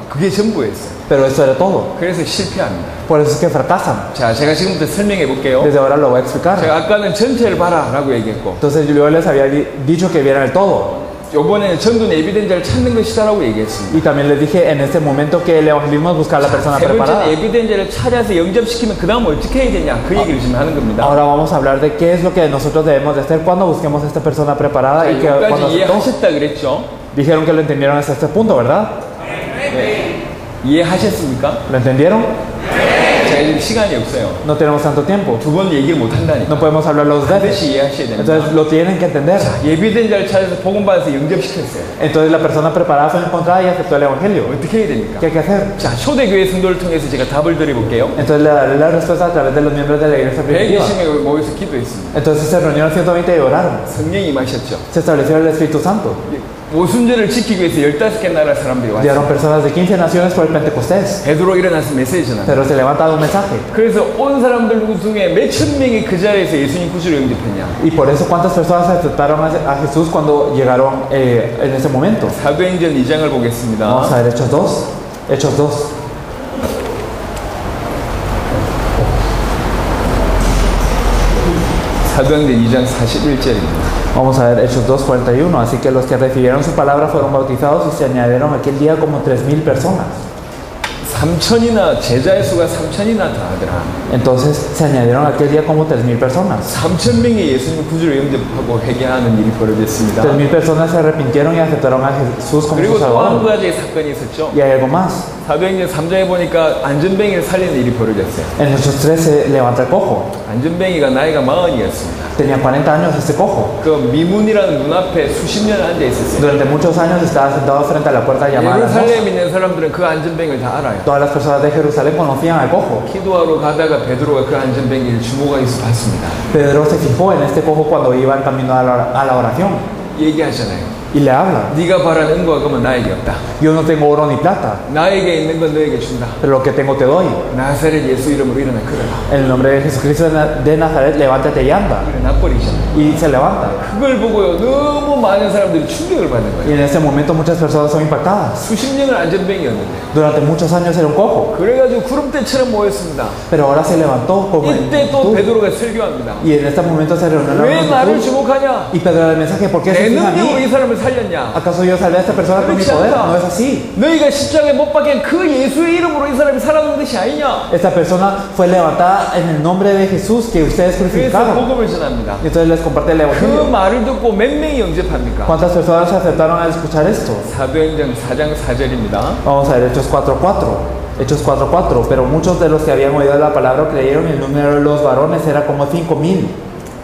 그게 전부였어요. Pero eso era todo. 그래서 실패합니다. Por eso es que fracasan. 자, 제가 지금부터 설명해 볼게요. Desde ahora lo voy a explicar. 제가 아까는 전체를 봐라라고 얘기했고, Entonces yo les había dicho que vieran el todo. 이번에는 전도는 예비된 자를 찾는 것이다라고 얘기했습니다. Y también les dije en este momento que el evangelismo es buscar a la persona 세 preparada. 번째는 예비된 자를 찾아서 영접시키면 그 다음 어떻게 해야 되냐 그 얘기를 지금 하는 겁니다. Ahora vamos a hablar de qué es lo que nosotros debemos de hacer cuando busquemos a esta persona preparada y que cuando 여기까지 이해하셨다 그랬죠? dijeron que lo entendieron hasta este punto, ¿verdad? 네. 이해하셨습니까? ¿Lo entendieron? 제가 지금 시간이 없어요. No tenemos tanto tiempo. 두 번 얘기를 못 한다니까. No podemos hablar los veces. 반드시 이해하셔야 됩니다. Entonces lo tienen que entender. 예비된 자를 찾아서 복음 받아서 영접시켰어요. Entonces la persona preparada fue encontrada y aceptó el evangelio. 어떻게 해야 됩니까? ¿Qué hay que hacer? 자, 초대교회 성도를 통해서 제가 답을 드려볼게요. Entonces le daré la respuesta a través de los miembros de la iglesia primitiva. 120명이 모여서 기도했습니다. Entonces se reunieron 120 y oraron. 성령이 임하셨죠. Se estableció el Espíritu Santo. 모순절을 지키기 위해서 15개 나라 사람들이 왔어요. Llegaron personas de 15 naciones por el Pentecostés. 베드로 일어나서 메시지 전합니다. Pero se levanta un mensaje. 그래서 온 사람들 중에 몇천 명이 그 자리에서 예수님 구주를 영접했냐? Y por eso cuántas personas aceptaron a Jesús cuando llegaron en ese momento. 사도행전 2장을 보겠습니다. Vamos a ver Hechos 2. Hechos 2. 사도행전 2장 41절입니다. Vamos a ver Hechos 2:41. Así que los que recibieron su palabra fueron bautizados y se añadieron aquel día como 3,000 personas. 3천이나 제자의 수가 3천이나 다 하더라. Entonces se añadieron aquel día como 3,000 personas. 3,000명이 예수님 구주를 영접하고 회개하는 일이 벌어졌습니다. 3,000 personas se arrepintieron y aceptaron a Jesús como 그리고 su 또 한 Salvador. 가지 사건이 있었죠. Y hay algo más. 사도행전 3장에 보니까 안전뱅이를 살리는 일이 벌어졌어요. En Hechos 3 se levanta el cojo. 안전뱅이가 나이가 40이었습니다. Tenía 40 años este cojo. 그 미문이라는 눈앞에 수십 년 앉아 있었어요. Durante muchos años estaba sentado frente a la puerta llamada La Hermosa. 예루살렘에 있는 사람들은 그 안전뱅이를 다 알아요. Todas las personas de Jerusalén conocían al cojo. 기도하러 가다가 베드로가 그 안전뱅이를 주목하여서 봤습니다. Pedro se fijó en este cojo cuando iba en camino a la oración 얘기하잖아요. y le habla. 네가 바란 은과 금은 나에게 없다. Yo no tengo oro ni plata, 나에게 있는 건 너에게 준다. pero lo que tengo te doy. 나사렛 예수 이름으로 일어나 걸어라. En el nombre de Jesucristo de Nazaret, levántate y anda. 일어나 버리잖아요. Y se levanta. 그걸 보고요 너무 많은 사람들이 충격을 받는 Y 거예요. en ese momento muchas personas son impactadas. 수십 년을 안전뱅이였는데 Durante muchos años era un cojo, 그래가지고 구름대처럼 모였습니다. pero ahora se levantó como en 이때 또 multitud. 베드로가 설교합니다. Y en este momento se reunió la 왜 나를 multitud. 주목하냐? Y Pedro el mensaje, ¿por qué se 내 fijan en 능력으로 이 mí? 사람을 살렸냐? ¿Acaso yo salvé a esta persona con mi 그렇지 poder? 않다. No es así. 너희가 십자가에 못 박힌 그 예수의 이름으로 이 사람이 살아난 것이 아니냐? Esta persona fue levantada en el nombre de Jesús que ustedes 그래서 crucificaron. 복음을 전합니다. Y entonces les comparte el 그 evangelio. 말을 듣고 몇 명이 영접합니까? ¿Cuántas personas aceptaron al escuchar esto? 사도행전 4장 4절입니다. Vamos a ver Hechos 4:4. Hechos 4:4. Pero muchos de los que habían oído la palabra creyeron y el número de los varones era como 5,000.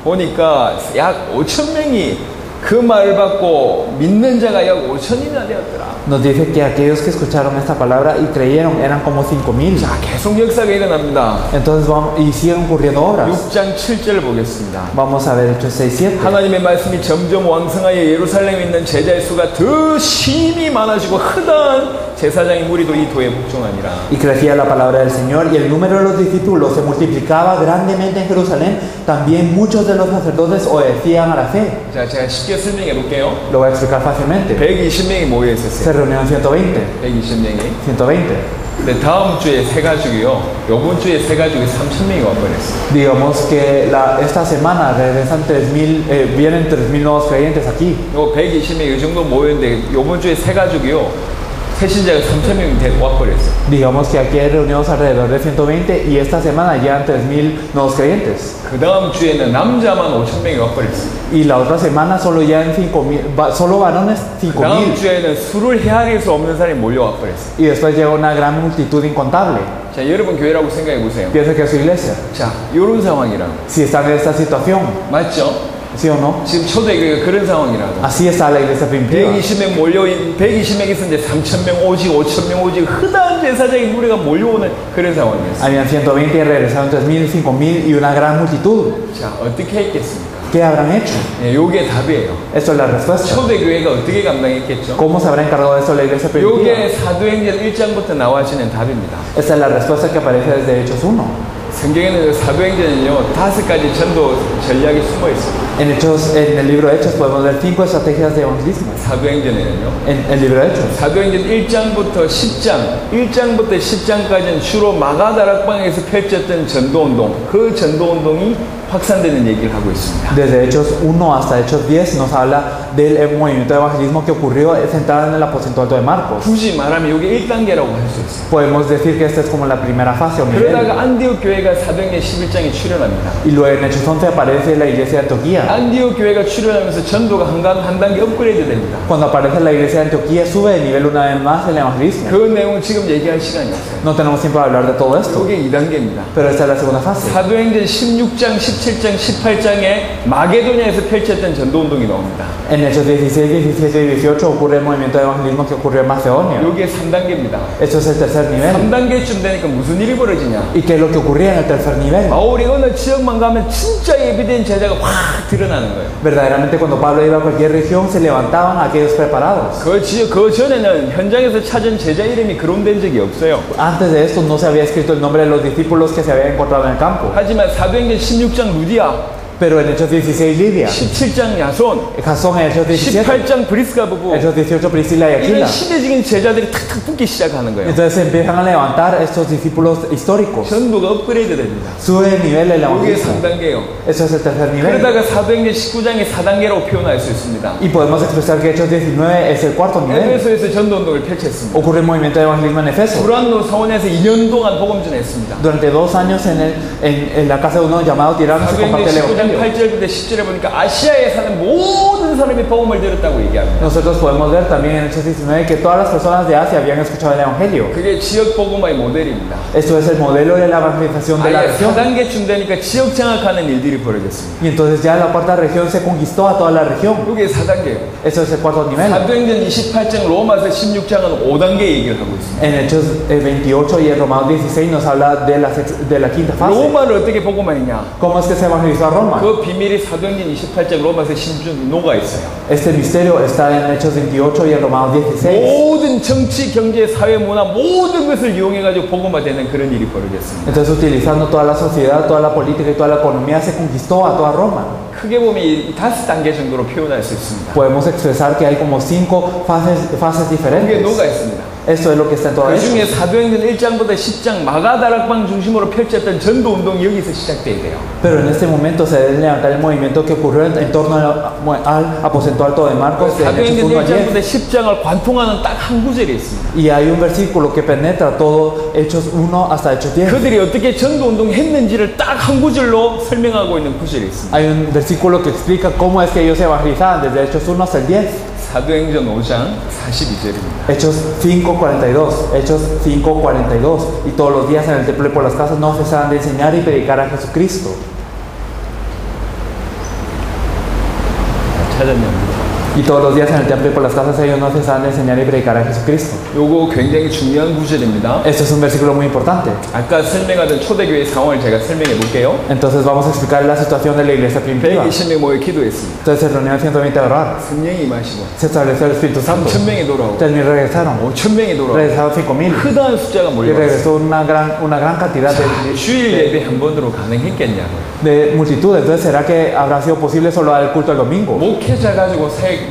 보니까 약 5,000명이 그 말을 받고 믿는 자가 약 5,000이나 되었더라. Nos dice que aquellos que escucharon esta palabra y creyeron eran como 5,000. 자, 계속 역사가 일어납니다. Entonces vamos, y siguen ocurriendo obras. 6장 7절 보겠습니다. Vamos a ver Hechos 6:7. 하나님의 말씀이 점점 왕성하여 예루살렘에 있는 제자의 수가 더 심히 많아지고 흔한 제사장의 무리도 이 도에 복종하니라. Y crecía la palabra del Señor y el número de los discípulos se multiplicaba grandemente en Jerusalén. También muchos de los sacerdotes obedecían a la fe. 자, 제가 쉽게 설명해 볼게요. Lo voy a explicar fácilmente. 120명이 모여 있었어요. Se reunieron 120. 120명이. 120. 근데 다음 주에 세 가족이요. 요번 주에 세 가족이 3,000명이 와버렸어요. Digamos que esta semana regresan 3,000, vienen 3,000 nuevos creyentes aquí. 요 120명 이 정도 모였는데 요번 주에 세 가족이요. 새신자가 3,000명이 와버렸어요. Digamos que aquí hay reunidos alrededor de 120 y esta semana llegan 3,000 nuevos creyentes. 그 다음 주에는 남자만 5,000명이 와버렸어요. Y la otra semana solo llegan 5,000, solo varones 그 다음 5,000. 주에는 수를 헤아릴 수 없는 사람이 몰려와 버렸어요. Y después llega una gran multitud incontable. 자, 여러분 교회라고 생각해 보세요. Piensa que es su iglesia. 자, 이런 상황이라고. Si están en esta situación, 맞죠? ¿sí o no? 지금 초대교회가 그런 상황이라고. Así está la iglesia primitiva. 120명 120명 있었는데 3,000명 오직 5,000명 오직 흔한 제사장의 무리가 몰려오는 그런 상황이었어요. Habían 120 y regresaron 3,000, 5,000 y una gran multitud. 자, 어떻게 했겠습니까? ¿Qué habrán hecho? 예, 요게 답이에요. Esto es la respuesta. 초대교회가 어떻게 감당했겠죠? ¿Cómo se habrá encargado de esto la iglesia primitiva? 요게 사도행전 1장부터 나와지는 답입니다. Esta es la respuesta que aparece desde Hechos 1. 성경에는 사도행전은요 5가지 전도 전략이 숨어 있습니다. En el libro de Hechos podemos ver 5 estrategias de evangelismo. 사도행전에는요. En el libro de Hechos. 사도행전 1장부터 1장부터 10장까지는 주로 마가다락방에서 펼쳤던 전도운동, 그 전도운동이 확산되는 얘기를 하고 있습니다. Desde Hechos 1 hasta Hechos 10 nos habla del movimiento de evangelismo que ocurrió sentado en el aposento alto de Marcos. 굳이 말하면 이게 1단계라고 할 수 있어요. Podemos decir que esta es como la primera fase o nivel. 그러다가 안디옥 교회가 사도행전 11장에 출현합니다. Y luego en Hechos 11 aparece la iglesia de Antioquía. 안디옥 교회가 출현하면서 전도가 한 단계 업그레이드 됩니다. Cuando aparece la iglesia de Antioquía sube de nivel una vez más el evangelismo. 그 내용은 지금 얘기할 시간이 없어요. No tenemos tiempo de hablar de todo esto. 이게 2단계입니다. Pero esta es la segunda fase. 사도행전 16장, 17장, 18장에 마게도냐에서 펼쳤던 전도운동이 나옵니다. En Hechos 16, 17 y 18 ocurre el movimiento de evangelismo que ocurrió en Macedonia. 이게 3단계입니다. Esto es el tercer nivel. 3단계쯤 되니까 무슨 일이 벌어지냐? ¿Y qué es lo que ocurría en el tercer nivel? 바울이 어느 지역만 가면 진짜 예비된 제자가 확 드러나는 거예요. Verdaderamente cuando Pablo iba a cualquier región se levantaban aquellos preparados. 그 전에는 현장에서 찾은 제자 이름이 거론된 적이 없어요. Antes de esto no se había escrito el nombre de los discípulos que se habían encontrado en el campo. 하지만 사도행전 16장 루디아, Pero en Hechos 16 Lidia, 17장 야손, Jasón en Hechos 17, 18장 브리스가 부부, Hechos 18 Priscila y 이런 Aquila. 시대적인 제자들이 탁탁 붙기 시작하는 거예요. Entonces se empiezan a levantar estos discípulos históricos. 전도가 업그레이드 됩니다. Sube el nivel del 이게 evangelismo. 3단계예요. Eso es el tercer nivel. 그러다가 사도행전 19장의 4단계라고 표현할 수 있습니다. Y podemos expresar que Hechos 19 es el cuarto nivel. 에베소에서 전도운동을 펼쳤습니다. Ocurre el movimiento de evangelismo en Efeso. 불안노 서원에서 2년 동안 복음 전했습니다. Durante 2 años en la casa de uno llamado Tirano se comparte el 사도행전 19장 evangelio. 8절부터 10절에 보니까 아시아에 사는 모든 사람이 복음을 들었다고 얘기합니다. Nosotros podemos ver también en Hechos 19 que todas las personas de Asia habían escuchado el evangelio. 그게 지역 복음화의 모델입니다. Esto es el modelo de la evangelización de la 아예 región. 4단계쯤 되니까 지역 장악하는 일들이 벌어졌습니다. Y entonces ya la cuarta región se conquistó a toda la región. 이게 4단계예요. Eso es el cuarto nivel. 사도행전 28장 로마서 16장은 5단계 얘기를 하고 있습니다. En Hechos 28 y en Romanos 16 nos habla de la quinta fase. 로마를 어떻게 복음화했냐? ¿Cómo es que se evangelizó a Roma? 그 비밀이 사도행전 28장 로마서 16장 녹아 있어요. Este misterio está en Hechos 28 y en Romanos 16. 모든 정치, 경제, 사회, 문화 모든 것을 이용해가지고 복음화되는 그런 일이 벌어졌습니다. Entonces utilizando toda la sociedad, toda la política y toda la economía se conquistó a toda Roma. 크게 보면 이 5단계 정도로 표현할 수 있습니다. Podemos expresar que hay como 5 fases 그게 diferentes. 녹아 있습니다. Esto es lo que está en toda 그 Hechos. 중에 사도행전 1장부터 10장 마가다락방 중심으로 펼쳤던 전도운동이 여기서 시작돼야 돼요. Pero en este momento se debe levantar el movimiento que ocurrió en torno al aposento alto de Marcos de Hechos 사도행전 1 a 10. 1장부터 10장을 관통하는 딱 한 구절이 있습니다. Y hay un versículo que penetra todo Hechos 1 hasta Hechos 10. 그들이 어떻게 전도운동 했는지를 딱 한 구절로 설명하고 있는 구절이 있습니다. Hay un versículo que explica cómo es que ellos se evangelizaban desde Hechos 1 hasta el 10. 사도행전 5장 42절입니다. Hechos 5:42, Hechos 5:42. Y todos los días en el templo y por las casas no cesaban de enseñar y predicar a Jesucristo. 찾았냐면 Y todos los días en el templo y por las casas ellos no cesaban de enseñar y predicar a Jesucristo. 요거 굉장히 중요한 구절입니다. Esto es un versículo muy importante. 아까 설명하던 초대교회 상황을 제가 설명해 볼게요. Entonces vamos a explicar la situación de la iglesia primitiva. 120명 모여 기도했습니다. Entonces se reunieron 120 a orar. 성령이 임하시고 Se estableció el Espíritu Santo. 3,000명이 돌아오고 3,000 regresaron. 5,000명이 돌아오고 Regresaron 5,000. 크다는 숫자가 Y 몰려왔어요. regresó una gran cantidad 주일 예배 한 번으로 가능했겠냐고요. de multitud. Entonces, ¿será que habrá sido posible solo dar el culto el domingo?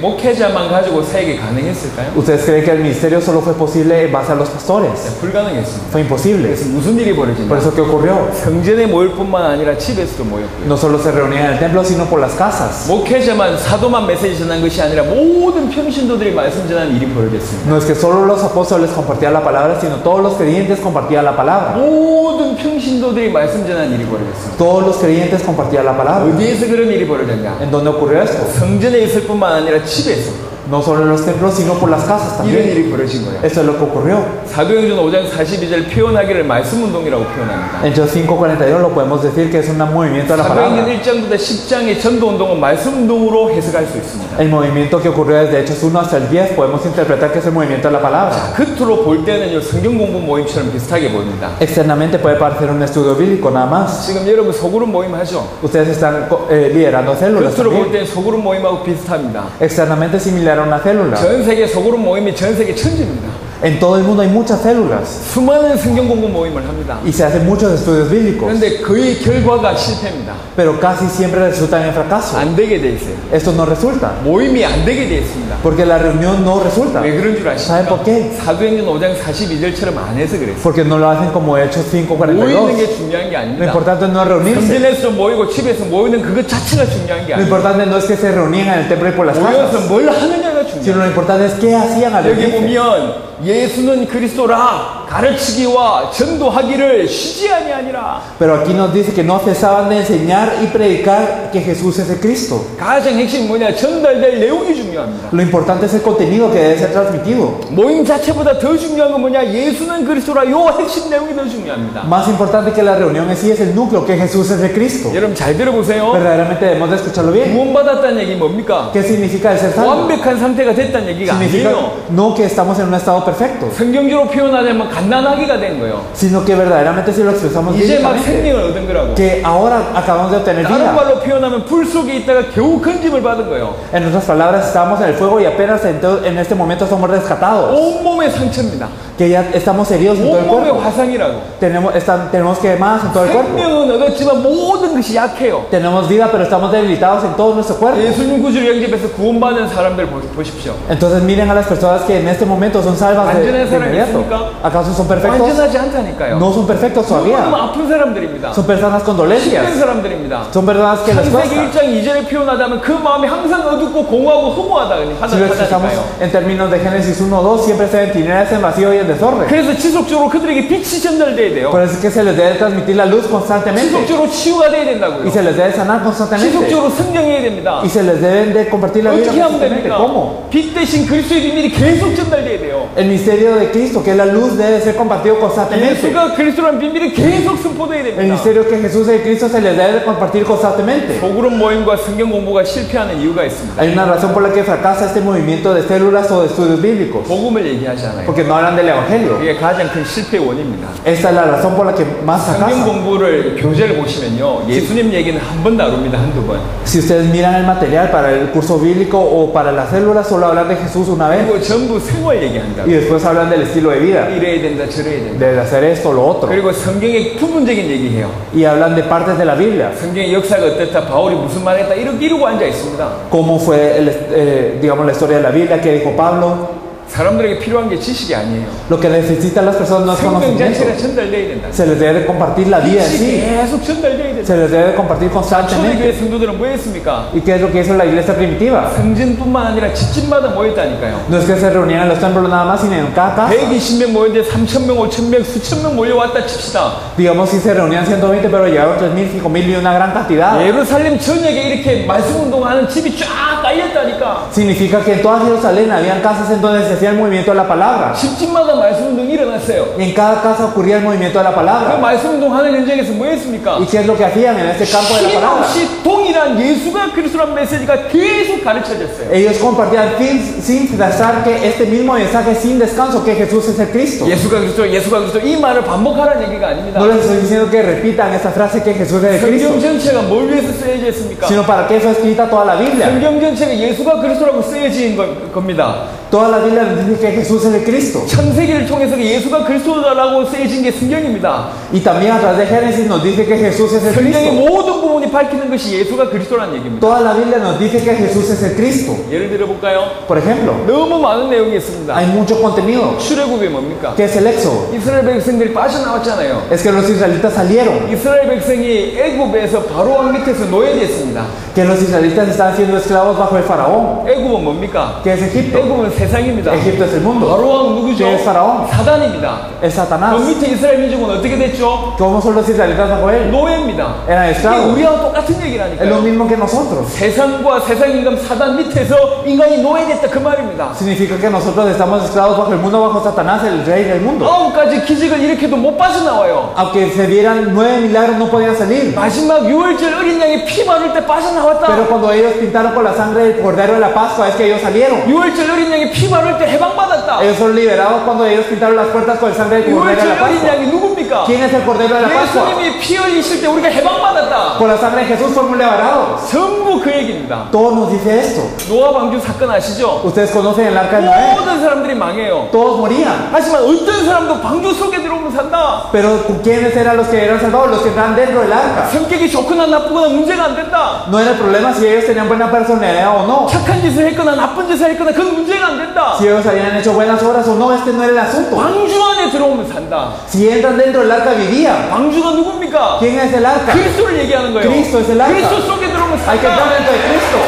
목회자만 가지고 사역이 가능했을까요? ¿Ustedes creen que el ministerio solo fue posible en base a los pastores? 불가능했습니다. Fue imposible. 그래서 무슨 일이 Por 벌어지냐? eso, ¿qué ocurrió? 성전에 모일 뿐만 아니라 집에서도 모였고요. No solo se reunían en el templo, sino por las casas. 목회자만 사도만 메시지 전한 것이 아니라 모든 평신도들이 말씀 전하는 일이 벌어졌습니다. No es que solo los apóstoles compartían la palabra, sino todos los creyentes compartían la palabra. 모든 평신도들이 말씀 전하는 일이 벌어졌습니다. Todos los creyentes compartían la palabra. 어디에서 그런 일이 벌어졌냐? ¿En dónde ocurrió esto? 성전에 있을 뿐만 아니라 집에서 No solo en los templos, sino por las casas 이런 también. 일이 벌어진 거예요. Esto es lo que ocurrió. 사도행전 5장 42절 표현하기를 말씀운동이라고 표현합니다. En Hechos 5:42 lo podemos decir que es un movimiento de la 사도행전 palabra. 1장부터 10장의 전도운동은 말씀운동으로 해석할 수 있습니다. El movimiento que ocurrió desde Hechos 1 hasta el 10 podemos interpretar que es el movimiento de la palabra. 겉으로 볼 때는요 성경 공부 모임처럼 비슷하게 보입니다. Externamente puede parecer un estudio bíblico nada más. 지금 여러분 소그룹 모임 하죠? Ustedes están liderando células 겉으로 볼 también. 때는 소그룹 모임하고 비슷합니다. Externamente similar a una célula. 전 세계 소그룹 모임이 전 세계 천지입니다. En todo el mundo hay muchas células 수많은 성경 공부 모임을 합니다. y se hacen muchos estudios bíblicos, 그런데 거의 결과가 실패입니다. pero casi siempre resultan en fracaso. 안 되게 돼 있어요. Esto no resulta, 모임이 안 되게 돼 있습니다. porque la reunión no resulta. 왜 그런 줄 ¿Saben por 아십니까? qué? 사도행전 5장 42절처럼 안 해서 그랬어요. Porque no lo hacen como Hechos 모이는 5:42. 게 중요한 게 Lo 아닙니다. importante no es reunirse. 성전에서 모이고 집에서 모이는 그것 자체가 중요한 게 Lo 아닙니다. importante no es que se reunían en el templo y por las 모여서 casas, 뭘 하느냐가 sino 중요해요. lo importante es qué hacían al 여기 reunirse. 보면 예수는 그리스도라 가르치기와 전도하기를 쉬지 아니하니라. Pero aquí nos dice que no cesaban de enseñar y predicar que Jesús es el Cristo. 가장 핵심이 뭐냐? 전달될 내용이 중요합니다. Lo importante es el contenido que debe ser transmitido. 모임 자체보다 더 중요한 건 뭐냐? 예수는 그리스도라. 요 핵심 내용이 더 중요합니다. Más importante que la reunión en sí es el núcleo, que Jesús es el Cristo. 여러분 잘 들어보세요. Verdaderamente debemos de escucharlo bien. 구원받았다는 얘기 뭡니까? ¿Qué significa el ser salvo? 완벽한 상태가 됐다는 얘기가 Significa 아니에요. no que estamos en un estado perfecto, 성경적으로 표현하자면 갓난아기가 된 거예요. sino que verdaderamente si lo expresamos 이제 막 bíblicamente, 생명을 얻은 거라고. que ahora acabamos de obtener 다른 vida. 말로 표현하면 불 속에 있다가 겨우 건짐을 받은 거예요. En otras palabras, estamos en el fuego y apenas en este momento somos rescatados. 온몸의 상처입니다. Que ya estamos heridos en todo el 온몸의 cuerpo. 화상이라고. Tenemos quemadas en todo el cuerpo. 생명은 얻었지만 모든 것이 약해요. Tenemos vida, pero estamos debilitados en todo nuestro cuerpo. 예수님 구주를 영접해서 구원받은 사람들 보십시오. Entonces miren a las personas que en este momento son salvas de 완전한 사람이 inmediato. 있습니까? ¿Acaso son perfectos? 완전하지 않다니까요. No son perfectos 너무 todavía. 아픈 사람들입니다. Son personas con 힘든 dolencias. 사람들입니다. Son personas que les 창세기 cuesta. 1장 2절에 표현하자면 그 마음이 항상 어둡고 공허하고 허무하다 Si lo expresamos 하다니까요. en términos de Génesis 1:2, siempre se ven tinieblas en vacío y en desorden. 그래서 지속적으로 그들에게 빛이 전달돼야 돼요. Por eso es que se les debe transmitir la luz constantemente 지속적으로 치유가 돼야 된다고요. y se les debe sanar constantemente 지속적으로 성령해야 됩니다. y se les deben de compartir la vida 어떻게 하면 constantemente. 됩니까? ¿Cómo? 빛 대신 그리스도의 비밀이 계속 전달돼야 돼요. El misterio de Cristo, que es la luz, debe ser compartido constantemente. 예수가 그리스도라는 비밀이 계속 선포돼야 El 됩니다. misterio que Jesús es el Cristo se les debe de compartir constantemente. 소그룹 모임과 성경 공부가 실패하는 이유가 있습니다. Hay una razón por la que fracasa este movimiento de células o de estudios bíblicos, 복음을 얘기하지 않아요. porque no hablan del Evangelio. 이게 가장 큰 실패의 원인입니다. Esta es la razón por la que más 성경 fracasa. 공부를 교재를 보시면요, 예수님 얘기는 한 번 다룹니다. 한두 번. Si ustedes miran el material para el curso bíblico o para las células, solo hablan de Jesús una vez 그리고 전부 생활 얘기한다. y después hablan del estilo de vida, 이래야 된다, 저래야 된다. de hacer esto o lo otro, 그리고 성경의 부분적인 얘기해요. y hablan de partes de la Biblia, 성경의 역사가 어땠다, 바울이 무슨 말했다, 이러고 앉아 있습니다. cómo fue, digamos, la historia de la Biblia, qué dijo Pablo. 사람들에게 필요한 게 지식이 아니에요. Lo que necesitan las personas no es 성경 conocimiento, 자체가 전달돼야 된다. se les debe de compartir la vida en 빛이 sí, 계속 전달돼야 된다. se les debe de compartir constantemente. 초대교회 성도들은 뭐 했습니까? ¿Y qué es lo que hizo la iglesia primitiva? 성전뿐만 아니라 집집마다 모였다니까요. No es que se reunieran en los templos nada más, sino en cada casa. 120명 모였는데 3,000명, 5,000명, 수천 명 몰려왔다 칩시다. Digamos si se reunían 120, pero llegaron 3.000, 5.000 y una gran cantidad. 예루살렘 전역에 이렇게 말씀 운동하는 집이 쫙 깔렸다니까. Significa que en toda Jerusalén habían casas en donde se hacía el movimiento de la palabra. 집집마다 말씀 운동이 일어났어요. Y en cada casa ocurría el movimiento de la 그 palabra. 말씀 운동하는 현장에서 뭐 했습니까? ¿Y qué es lo que hacían en este campo de la palabra? 힘없이 동일한 예수가 그리스도란 메시지가 계속 가르쳐졌어요. Ellos compartían sin cesar que este mismo mensaje sin descanso, que Jesús es el Cristo. 예수가 그리스도, 예수가 그리스도 이 말을 반복하라는 얘기가 아닙니다. No les estoy diciendo que repitan esta frase que Jesús es el Cristo, 성경 전체가 뭘 위해서 쓰여져 있습니까? sino para qué fue escrita toda la Biblia. 성경 전체가 예수가 그리스도라고 쓰여진 겁니다. Toda la Biblia nos dice que Jesús es el Cristo. 창세기를 통해서 예수가 그리스도라고 쓰여진 게 성경입니다. Y también a través de Génesis nos dice que Jesús es el 성경의 Cristo. 모든 부분이 밝히는 것이 예수가 그리스도라는 얘기입니다. Toda la Biblia nos dice que Jesús es el Cristo. 예를 들어 볼까요? Por ejemplo, 너무 많은 내용이 있습니다. hay mucho contenido. 출애굽이 뭡니까? ¿Qué es el Éxodo? 이스라엘 백성들이 빠져나왔잖아요. Es que los israelitas salieron, 이스라엘 백성이 애굽에서 바로왕 밑에서 노예됐습니다. que los israelitas estaban siendo esclavos bajo el faraón. 애굽은 뭡니까? ¿Qué es Egipto? 애굽은 세상입니다. Egipto es el mundo. 바로왕 누구죠? ¿Qué es faraón? 사단입니다. Es 그 Satanás. 밑에 이스라엘 민족은 어떻게 됐죠? ¿Cómo son los israelitas bajo él? 노예입니다. Eran 이게 esclavos. 우리하고 똑같은 Es lo 얘기라니까요. mismo que nosotros. 세상과 세상 임금 사단 밑에서 인간이 노예됐다 그 말입니다. Significa que nosotros estamos esclavos bajo el mundo, bajo Satanás, el rey del mundo. 9가지 기적을 일으켜도 못 빠져나와요. Aunque se dieran 9 milagros, no podían salir. 마지막 6월절 어린 양이 피 마를 때 빠져나왔다. Pero cuando ellos pintaron con la sangre del cordero de la Pascua, es que ellos salieron. 6월절 어린 양이 피 마를 때 해방받았다. Ellos son liberados cuando ellos pintaron las puertas con la sangre del cordero de 6월절 la 어린 Pascua. 양이 누굽니까? 누굽니까? ¿Quién es el Cordero de la Pascua? 예수님이 피 흘리실 때 우리가 해방받았다. Por la sangre de Jesús fuimos liberados. 전부 그 얘기입니다. Todo nos dice esto. 노아 방주 사건 아시죠? Ustedes conocen el arca de Noé. 모든 사람들이 망해요. Todos morían. 하지만 어떤 사람도 방주 속에 들어오면 산다. Pero ¿quiénes eran los que eran salvados? Los que estaban dentro del arca. 성격이 좋거나 나쁘거나 문제가 안 된다. No era el problema si ellos tenían buena personalidad o no. 착한 짓을 했거나 나쁜 짓을 했거나 그건 문제가 안 된다. Si ellos habían hecho buenas obras o no, este no era el asunto. 방주 안에 들어오면 산다. Si entran dentro del arca vivían. 방주가 누굽니까? ¿Quién es el arca? 그리스도를 얘기하는 거예요. Cristo es el arca. 그리스도 속에 들어오면 Hay que entrar 산다. dentro de Cristo.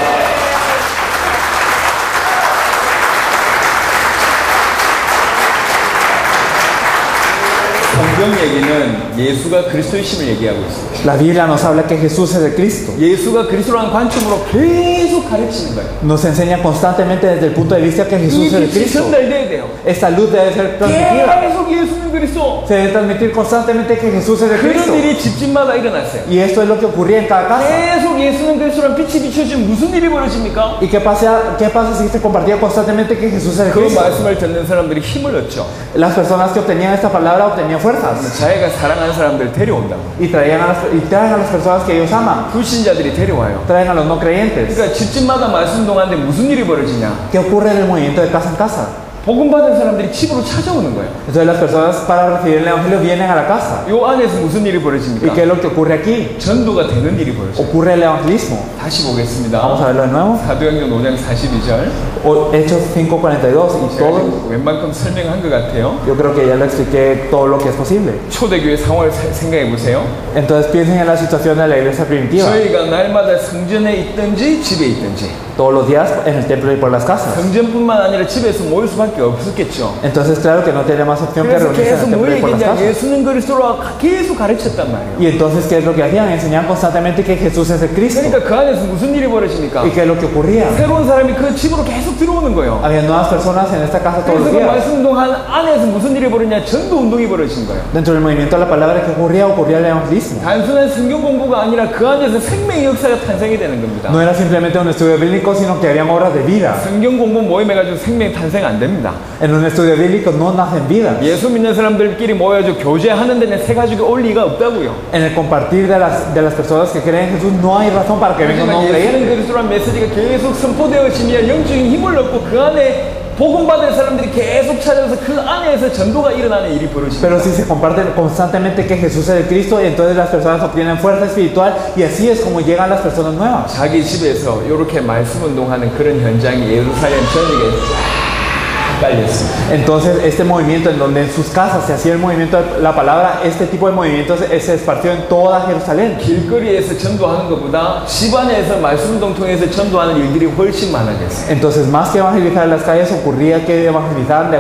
성경 얘기는 예수가 그리스도이심을 얘기하고 있어요. La Biblia nos habla que Jesús es el Cristo. 예수가 그리스도라는 관점으로 계속 가르치는 거예요. Nos enseña constantemente desde el punto de vista que Jesús 이 es el 빛이 Cristo. 전달돼야 돼요. Esta luz debe ser transmitida. 계속 예수는 그리스도. Se debe transmitir constantemente que Jesús es el Cristo. 그런 일이 집집마다 일어났어요. Y esto es lo que ocurría en cada casa. 계속 예수는 그리스도라는 빛이 비춰지면 무슨 일이 벌어집니까? ¿Y qué pasa si se compartía constantemente que Jesús es el 그 Cristo? 말씀을 듣는 사람들이 힘을 얻죠. Las personas que obtenían esta palabra obtenían fuerzas 자기가 사랑하는 사람들 데려온다고. y traen a las personas que ellos aman, 불신자들이 데려와요. traen a los no creyentes. 그러니까 집집마다 말씀 동안에 무슨 일이 벌어지냐? ¿Qué ocurre en el movimiento de casa en casa? 복음 받은 사람들이 집으로 찾아오는 거예요. Entonces las personas para recibir el evangelio vienen a la casa. 요 안에서 무슨 일이 ¿Y 벌어집니까? qué es lo que ocurre aquí? 전도가 되는 일이 벌어져요. Ocurre el evangelismo. 다시 보겠습니다. Vamos a verlo de nuevo. 사도행전 5장 42절. Hechos 5:42 y todo. 웬만큼 설명한 것 같아요. Yo creo que ya le expliqué todo lo que es posible. 초대교회 상황을 생각해 보세요. Entonces piensen en la situación de la iglesia primitiva. 저희가 날마다 성전에 있든지 집에 있든지 Todos los días en el templo y por las casas. 성전뿐만 아니라 집에서 모일 수밖에 없었겠죠. Entonces claro que no tenía más opción que 그래서 reunirse en 계속 el templo 뭐 y por las 얘기했냐? casas. 예수는 그리스도라 계속 가르쳤단 말이에요. Y entonces ¿qué es lo que hacían? Enseñaban constantemente que Jesús es el Cristo. 그러니까 그 안에서 무슨 일이 벌어집니까? ¿Y qué es lo que ocurría? 새로운 사람이 그 집으로 계속 들어오는 거예요. Había nuevas personas en esta casa todos 그래서 los 그 días. 말씀 동안 안에서 무슨 일이 벌어지냐? 전도 운동이 벌어진 거예요. Dentro del movimiento de la palabra que ocurría el evangelismo. 단순한 성경 공부가 아니라 그 안에서 생명의 역사가 탄생이 되는 겁니다. No era simplemente un estudio bíblico, sino que habían obras de vida. 성경 공부 모임해가지고 생명 탄생 안 됩니다. En un estudio bíblico no nacen vidas. 예수 믿는 사람들끼리 모여가지고 교제하는 데는 세 가지가 올 리가 없다고요. En el compartir de las personas que creen en Jesús no hay razón para que vengan no 예수는 creyentes. 그리스도란 메시지가 계속 선포되어지며 영적인 힘을 얻고 그 안에 복음 받을 사람들이 계속 찾아서 그 안에서 전도가 일어나는 일이 벌어집니다. Pero si se comparte constantemente que Jesús es el Cristo, entonces las personas obtienen fuerza espiritual y así es como llegan las personas nuevas. 자기 집에서 이렇게 말씀 운동하는 그런 현장이 예루살렘 전역에 쫙 깔렸습니다. Entonces este movimiento en donde en sus casas se hacía el movimiento de la palabra, este tipo de movimientos se esparció en toda Jerusalén. 길거리에서 전도하는 것보다 집안에서 말씀 운동 통해서 전도하는 일들이 훨씬 많아졌어요. Entonces más que evangelizar en las calles, ocurría que evangelizaban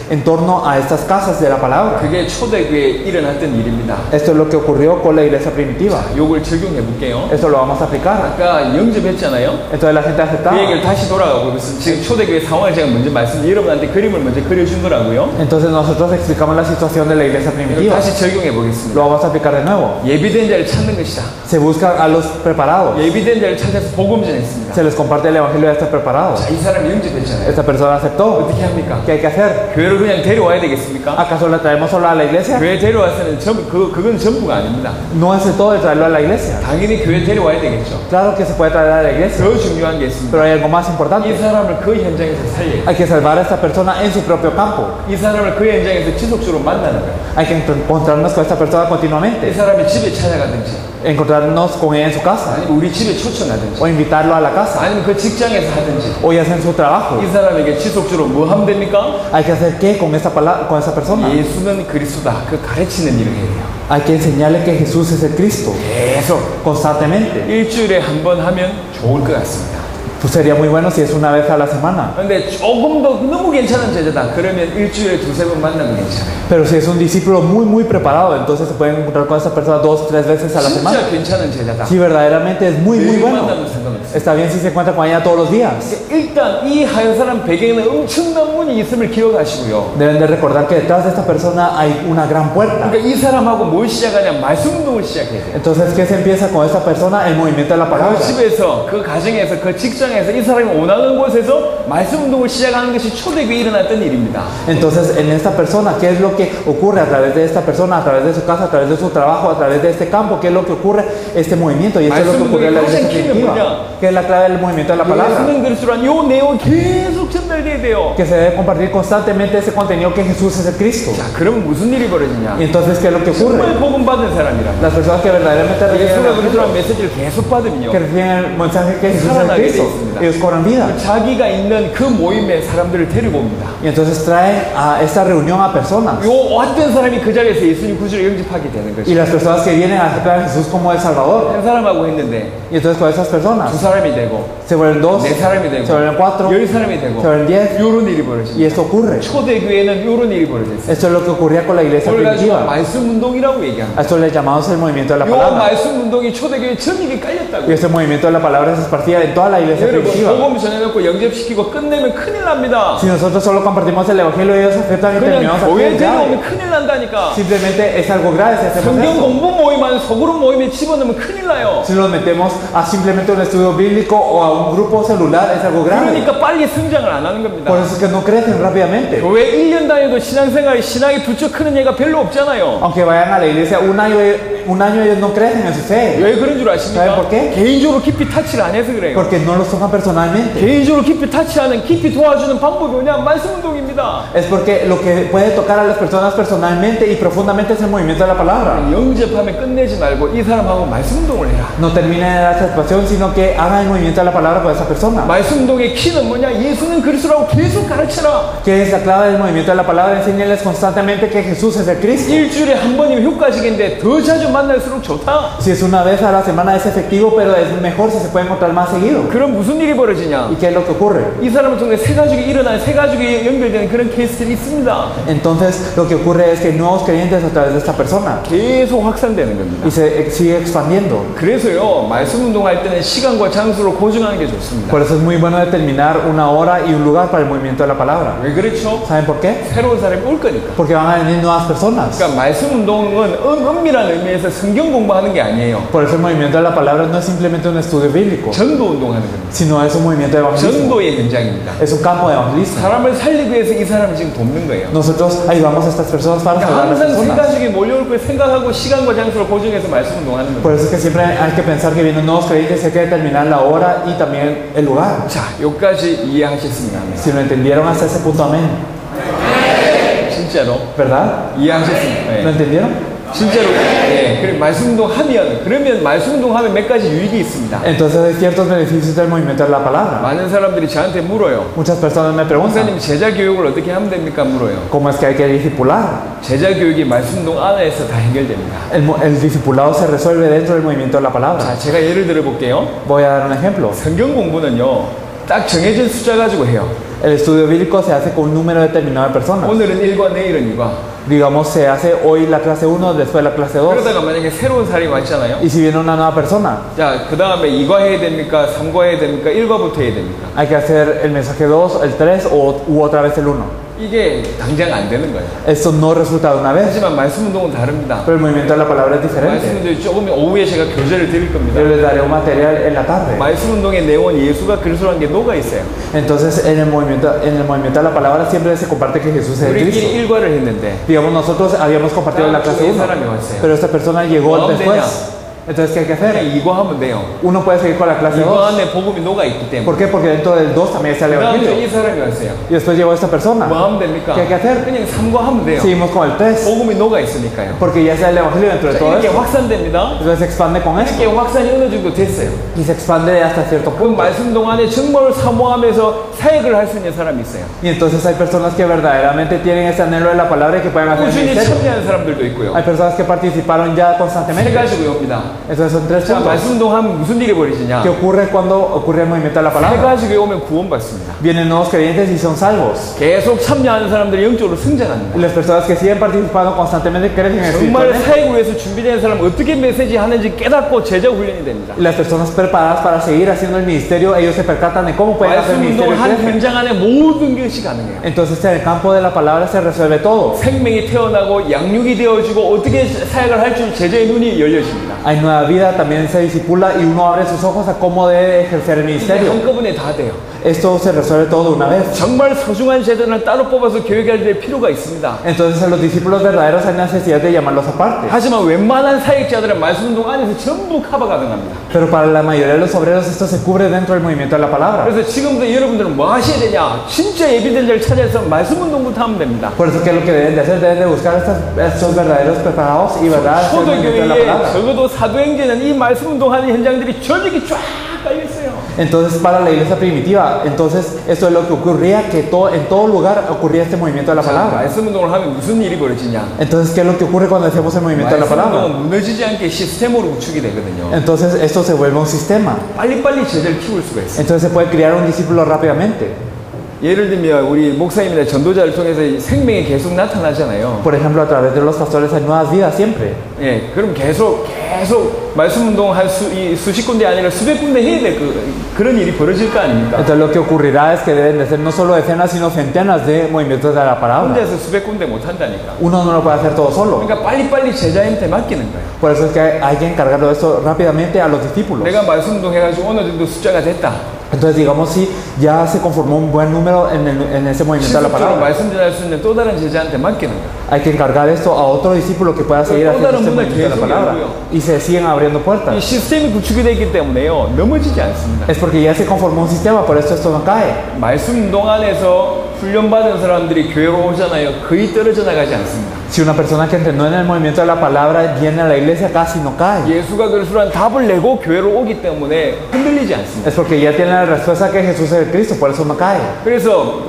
en torno a estas casas de la palabra. 그게 초대교회에 일어났던 일입니다. Esto es lo que ocurrió con la iglesia primitiva. 요걸 적용해 볼게요. Esto lo vamos a aplicar. 아까 영접했잖아요. Entonces la gente 그 aceptaba. 얘기를 다시 돌아가고 있어요. 지금 초대교회 상황을 제가 먼저 여러분한테 그림을 먼저 그려준 거라고요. Entonces nosotros explicamos la situación de la iglesia 이걸 primitiva. 다시 적용해 보겠습니다. Lo vamos a aplicar de nuevo. 예비된 자를 찾는 것이다. Se busca a los preparados. 예비된 자를 찾아서 복음 전했습니다. Se les comparte el evangelio a estos preparados. 자, 이 사람이 영접했잖아요. Esta persona aceptó. 어떻게 합니까? ¿Qué hay que hacer? 교회를 그냥 데려와야 되겠습니까? ¿Acaso la traemos solo a la iglesia? 교회 데려와서는 그건 전부가 아닙니다. No es el todo de traerlo a la iglesia. 당연히 교회 데려와야 되겠죠. Claro que se puede traer a la iglesia, 더 중요한 게 있습니다. pero hay algo más 이 importante. 사람을 그 현장에서 살려요. Hay que salvar a esta persona en su propio campo. 이 사람을 그 현장에서 지속적으로 만나는 거예요. Hay que encontrarnos con esta persona 이 continuamente. 사람이 집에 찾아가든지 Encontrarnos con ella en su casa. 아니면 우리 집에 초청하든지 O invitarlo a la casa. 아니면 그 직장에서 하든지 O ya sea en su trabajo. 이 사람에게 지속적으로 뭐 하면 됩니까? Hay que hacer qué con esta persona. 예수는 그리스도다. 그 가르치는 일을 해야 돼요. Hay que enseñarle que Jesús es el Cristo. 계속 Constantemente. 일주일에 한 번 하면 좋을 것 같습니다. Pues sería muy bueno si es una vez a la semana. 근데 조금 더 너무 괜찮은 제자다. 그러면 일주일에 두세 번 만나면 괜찮아요. Pero si es un discípulo muy preparado, entonces se pueden encontrar con esta persona 2-3 veces a la semana. 진짜 괜찮은 제자다. Si verdaderamente es muy 매일 bueno, 만나면 상관없어요. está bien si se encuentra con ella todos los días. 일단 이 한 사람 배경에는 엄청난 문이 있음을 기억하시고요. Deben de recordar que detrás de esta persona hay una gran puerta. 그러니까 이 사람하고 뭘 시작하냐? 말씀 운동을 시작해야 돼요. Entonces, ¿qué se empieza con esta persona? El movimiento de la 그 palabra. 집에서, 그 가정에서, 그 직장에서 직장에서 이 사람이 원하는 곳에서 말씀 운동을 시작하는 것이 초대교회에 일어났던 일입니다. Entonces, en esta persona, ¿qué es lo que ocurre a través de esta persona, a través de su casa, a través de su trabajo, a través de este campo? ¿Qué es lo que ocurre? Este movimiento, y esto es lo que ocurre en la iglesia primitiva. ¿Qué es la clave del movimiento de la palabra? 예수는 그리스도란 요 내용 계속 전달돼야 돼요. Que se debe compartir constantemente ese contenido que Jesús es el Cristo. 자, 그러면 무슨 일이 벌어지냐? Y entonces, ¿qué es lo que ocurre? 정말 복음 받은 사람이란 Las personas que verdaderamente reciben 예수가 그리스도란 메시지를 계속 받으면요. que reciben el mensaje que Jesús es el Cristo, ellos cobran vida. 자기가 있는 그 모임에 사람들을 데리고 옵니다. Y entonces traen a esta reunión a personas. 요 어떤 사람이 그 자리에서 예수님 구주를 영접하게 되는 Y 것이죠. las personas que vienen a aceptar a Jesús como el Salvador. 한 사람하고 했는데 Y entonces con esas 두 personas 사람이 되고 se vuelven dos, 네 사람이 되고 se vuelven cuatro, 열 사람이 되고 se vuelven 10. 요런 일이 Y 벌어집니다. esto ocurre. 초대교회는 요런 일이 벌어졌어요. Esto es lo que ocurría con la iglesia 그걸 가지고 primitiva. 말씀 운동이라고 얘기합니다. A esto le llamamos el movimiento de la 요 palabra. 말씀 운동이 초대교회 전역에 깔렸다고. Y este movimiento de la palabra se esparcía en toda la iglesia 여러분 primitiva. 복음 전해놓고 영접시키고 끝내면 큰일 납니다. Si nosotros solo compartimos el evangelio y ellos aceptan y 그냥 terminamos 교회 aquí, ya, 데려오면 큰일 난다니까. simplemente es algo grave si hacemos 성경 eso. 공부 모임만 소그룹 모임에 집어넣으면 큰일 나요. Si nos metemos a simplemente un estudio bíblico o a un grupo celular, es algo grave. 그러니까 빨리 성장을 안 하는 Por 겁니다. eso es que no crecen rápidamente. 교회 1년 다녀도 신앙생활이 신앙이 부쩍 크는 얘가 별로 없잖아요. Aunque vayan a la iglesia un año ellos no crecen en su fe. 왜 그런 줄 ¿Saben 아십니까? por qué? 개인적으로 깊이 타치를 안 해서 그래요. Porque no los tocan personalmente. 개인적으로 깊이 타치하는 깊이 도와주는 방법이 뭐냐? 말씀 운동입니다. Es porque lo que puede tocar a las personas personalmente y profundamente es el movimiento de la palabra. 영접하면 끝내지 말고 이 사람하고 말씀 운동을 해라. No terminen en la satisfacción, sino que hagan el movimiento de la palabra con esa persona. 말씀 운동의 키는 뭐냐? 예수는 그리스도라고 계속 가르쳐라. ¿Qué es la clave del movimiento de la palabra? Enséñales constantemente que Jesús es el Cristo. 일주일에 한 번이면 효과적인데 더 자주 만날수록 좋다. Si es una vez a la semana es efectivo, pero es mejor si se puede encontrar más seguido. 그럼 무슨 일이 벌어지냐? ¿Y qué es lo que ocurre? 이 사람을 통해 세 가족이 일어나는 세 가족이 연결되는 그런 케이스들이 있습니다. Entonces lo que ocurre es que nuevos creyentes a través de esta persona 계속 확산되는 겁니다. y se sigue expandiendo. 그래서요, 말씀 운동할 때는 시간과 장소를 고정하는 게 좋습니다. Por eso es muy bueno determinar una hora y un lugar para el movimiento de la palabra. 왜 그렇죠? ¿Saben por qué? 새로운 사람이 올 거니까. Porque van a venir nuevas personas. 그러니까 말씀 운동은 은밀한 의미에서 성경 공부하는 게 아니에요. Por eso el movimiento de la palabra no es simplemente un estudio bíblico, 전도 운동하는 겁니다. sino es un movimiento de evangelismo. 전도의 현장입니다. Es un campo de evangelismo. 사람을 살리기 위해서 이 사람을 지금 돕는 거예요. Nosotros ayudamos a estas personas para 그러니까 salvar a las 항상 세 personas. 가족이 몰려올 걸 생각하고 시간과 장소를 고정해서 말씀 운동하는 겁니다. Por eso es que siempre hay que pensar que vienen nuevos creyentes, hay que determinar la hora y también el lugar. 자, 여기까지 이해하셨습니다. Si lo entendieron hasta ese punto, amén. 진짜로 ¿Verdad? 이해하셨습니다. ¿Lo 네. entendieron? 진짜로 그래 말씀 운동하면 그러면 말씀 운동하면 몇 가지 유익이 있습니다. Entonces hay ciertos beneficios del movimiento de la palabra. 많은 사람들이 저한테 물어요. Muchas personas me preguntan, 목사님 제자 교육을 어떻게 하면 됩니까? 물어요. ¿cómo es que hay que discipular? 제자 교육이 말씀 운동 안에서 다 해결됩니다. El discipulado se resuelve dentro del movimiento de la 자, palabra. 제가 예를 들어 볼게요. Voy a dar un ejemplo. 성경 공부는요. 딱 정해진 숫자 가지고 해요. El estudio bíblico se hace con un número determinado de personas. 오늘은 1과 내일은 2과. Digamos, se hace hoy la clase 1, después la clase 2. 그러다가 만약에 새로운 사람이 왔잖아요. Y si viene una nueva persona, 자, 그 다음에 2과 해야 됩니까? 3과 해야 됩니까? 1과부터 해야 됩니까? hay que hacer el mensaje 2, el 3 u otra vez el 1. 이게 당장 안 되는 거예요. Esto no resulta de una vez, 하지만 말씀 운동은 다릅니다. pero el movimiento de la palabra es 말씀 diferente. 운동이 조금 오후에 제가 교재를 드릴 겁니다. Yo les daré un material en la tarde. 말씀 운동의 내용은 예수가 그리스도라는 게 녹아 있어요. Entonces, en el movimiento de la palabra siempre se comparte que Jesús es el Cristo. 우리끼리 1과를 했는데 Digamos, nosotros habíamos compartido la clase 1, pero esta persona llegó después. Entonces, ¿qué hay que 그냥 hacer? 2과 하면 돼요. Uno puede seguir con la clase 2과 2. 안에 복음이 녹아 있기 때문에. ¿Por qué? Porque dentro del 2 también está el 그 다음에 이 Evangelio. 사람이 왔어요. Y después llegó esta 뭐 persona. 하면 됩니까? ¿Qué hay que hacer? 그냥 3과 하면 돼요. Seguimos con el 3, 복음이 녹아 있으니까요. porque ya está el Evangelio dentro de 자, todo 이렇게 esto. 확산됩니다. Entonces se expande con esto. 이렇게 확산이 어느 정도 됐어요. Y se expande hasta cierto 그 punto. 말씀 동안에 정말 사모하면서 사역을 할 수 있는 사람이 있어요. Y entonces hay personas que verdaderamente tienen ese anhelo de la palabra y que pueden hacer el 꾸준히 ministerio. 참여하는 사람들도 있고요. Hay personas que participaron ya 세 constantemente. 가지고 옵니다. Entonces son 3 자, puntos. 말씀 운동하면 무슨 일이 벌어지냐? ¿Qué ocurre cuando ocurre el movimiento de la 세 palabra? 가지고 오면 구원받습니다. Vienen nuevos creyentes y son salvos. 계속 참여하는 사람들이 영적으로 승전합니다. Y las personas que siguen participando constantemente crecen 정말 espiritualmente. 사역을 위해서 준비된 사람 어떻게 메시지 하는지 깨닫고 제자 훈련이 됩니다. Y las personas preparadas para seguir haciendo el ministerio, ellos se percatan de cómo pueden hacer el 말씀 ministerio. y 운동을 한 crecen. 현장 안에 모든 것이 가능해요. Entonces en el campo de la palabra se resuelve todo. 생명이 태어나고 양육이 되어지고 어떻게 사역을 할 줄 제자의 눈이 열려집니다. Hay nueva vida también se discipula y uno abre sus ojos a cómo debe ejercer el 이게 ministerio. 한꺼번에 다 돼요. Esto se resuelve todo de una vez. 정말 소중한 제자들을 따로 뽑아서 교회가 될 필요가 있습니다. Entonces a los discípulos verdaderos hay necesidad de llamarlos aparte. 하지만 웬만한 사역자들은 말씀 운동 안에서 전부 커버 가능합니다. Pero para la mayoría de los obreros esto se cubre dentro del movimiento de la palabra. 그래서 지금부터 여러분들은 뭐 하셔야 되냐? 진짜 예비된 자를 찾아서 말씀 운동부터 하면 됩니다. Por eso, ¿qué es lo que deben de hacer? Deben de buscar estos verdaderos preparados y verdad el movimiento de la 초대교회에 palabra. 적어도 사도행전은 이 말씀 운동하는 현장들이 전역이 쫙 깔려 있어요. Entonces, para la iglesia primitiva, entonces esto es lo que ocurría, que en todo lugar ocurría este movimiento de la palabra. 말씀 운동을 하면 무슨 일이 벌어지냐? Entonces, ¿qué es lo que ocurre cuando hacemos el movimiento de la 말씀 palabra? 운동은 무너지지 않게 시스템으로 구축이 되거든요. Entonces, esto se vuelve un sistema. 빨리빨리 제자를 키울 수가 있어요. Entonces, se puede criar un discípulo rápidamente. 예를 들면 우리 목사님이나 전도자를 통해서 생명이 계속 나타나잖아요. Por ejemplo, a través de los pastores hay nuevas vidas siempre. 예, 그럼 계속 말씀 운동 한 수십 군데 아니라 수백 군데 해야 될 그런 일이 벌어질 거 아닙니까? Entonces, lo que ocurrirá es que deben de ser no solo decenas, sino centenas de movimientos de la palabra. 혼자서 수백 군데 못 한다니까. Uno no lo puede hacer todo solo. 그러니까 빨리빨리 제자한테 맡기는 거예요. Por eso es que hay que encargarlo esto rápidamente a los discípulos. 내가 말씀 운동 해가지고 어느 정도 숫자가 됐다. Entonces, digamos, si ya se conformó un buen número en ese movimiento de la 지속적으로 palabra, 말씀 전할 수 있는 또 다른 제자한테 맡기는 거예요. hay que encargar esto a otro discípulo que pueda seguir haciendo este movimiento de la palabra. Y se siguen abriendo 이 puertas. 시스템이 구축이 되기 때문에요. 넘어지지 않습니다. Es porque ya se conformó un sistema, por eso esto no cae. 말씀 운동 안에서 훈련받은 사람들이 교회로 오잖아요. 거의 떨어져 나가지 않습니다. Si una persona que entrenó en el movimiento de la palabra viene a la iglesia, casi no cae. 예수가 그리스도란 답을 내고 교회로 오기 때문에 흔들리지 않습니다. Es porque ya tienen la respuesta que Jesús es el Cristo, por eso no cae. 그래서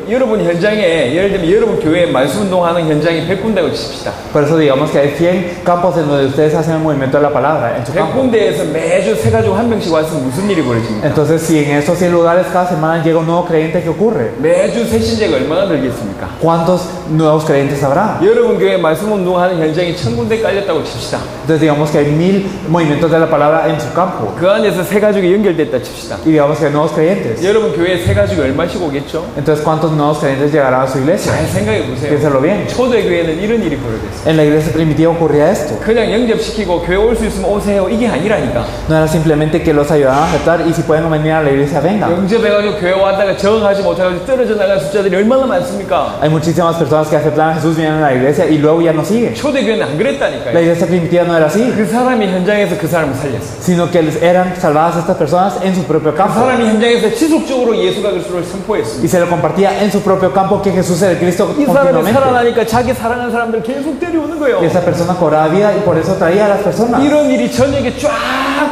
여러분 현장에 예를 들면 여러분 교회에 말씀 운동하는 현장이 100군데고 칩시다. Por eso digamos que hay 100 campos en donde ustedes hacen el movimiento de la palabra, en su campo. 100군데에서 매주 세 가지고 한 명씩 와서 무슨 일이 벌어집니까? Entonces, si en esos 100 lugares cada semana llega un nuevo creyente, ¿qué ocurre? 매주 새 신자가 얼마나 늘겠습니까? ¿Cuántos nuevos creyentes habrá? 여러분 교회 말씀 운동하는 현장이 1000군데 깔렸다고 칩시다. Entonces digamos que hay 1000 movimientos de la palabra en su campo. 그 안에서 새 가족이 연결됐다 칩시다. Y digamos que hay nuevos creyentes. 여러분 교회에 새 가족이 얼마씩 오겠죠? Entonces, ¿cuántos nuevos creyentes llegarán a su iglesia? 잘 생각해 보세요. Piénsalo bien. 초대교회는 이런 일이 벌어졌어요. En la iglesia primitiva ocurría esto. 그냥 영접시키고 교회 올 수 있으면 오세요. 이게 아니라니까. No era simplemente que los ayudaban a aceptar y si pueden venir a la iglesia, vengan. 영접해가지고 교회 왔다가 적응하지 못해가지고 떨어져 나간 숫자들이 얼마나 많습니까? Hay muchísimas personas que aceptan a Jesús, vienen a la iglesia y luego ya no siguen. 초대교회는 안 La 그랬다니까요. iglesia primitiva no era así, 그 사람이 현장에서 그 사람을 살렸어. sino que eran salvadas estas personas en su propio 그 campo. 사람이 현장에서 지속적으로 예수가 그리스도를 선포했습니다. Y se lo compartía en su propio campo que Jesús es el Cristo 이 사람이 continuamente. 살아나니까 자기 사랑하는 사람들 계속 데려오는 거예요. Y esa persona cobraba vida y por eso traía a las personas. 이런 일이 전역에 쫙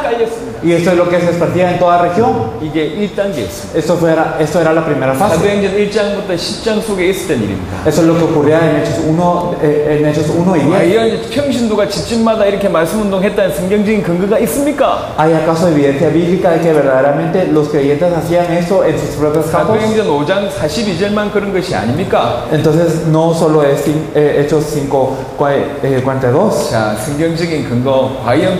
깔렸습니다. Y esto es lo que se esparcía en toda región. 이게 1단계였습니다. Esto era la primera fase. 사도행전 1장부터 10장 속에 있었던 일입니다. Eso es lo que ocurría en Hechos 1 y 10. 과연 평신도가 집집마다 이렇게 말씀 운동했다는 성경적인 근거가 있습니까? ¿Hay acaso evidencia bíblica de que verdaderamente los creyentes hacían esto en sus propios campos? 사도행전 5장 42절만 그런 것이 아닙니까? Entonces no solo es Hechos 5:42. 자, 성경적인 근거, 과연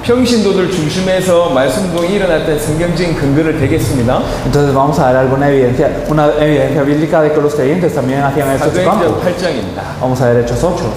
평신도들 중심에서 말씀 운동이 일어났던 성경적인 근거를 대겠습니다. Entonces vamos a dar alguna evidencia, una evidencia bíblica de que los creyentes también hacían esto en su campo. 사도행전 8장입니다. Vamos a ver Hechos 8.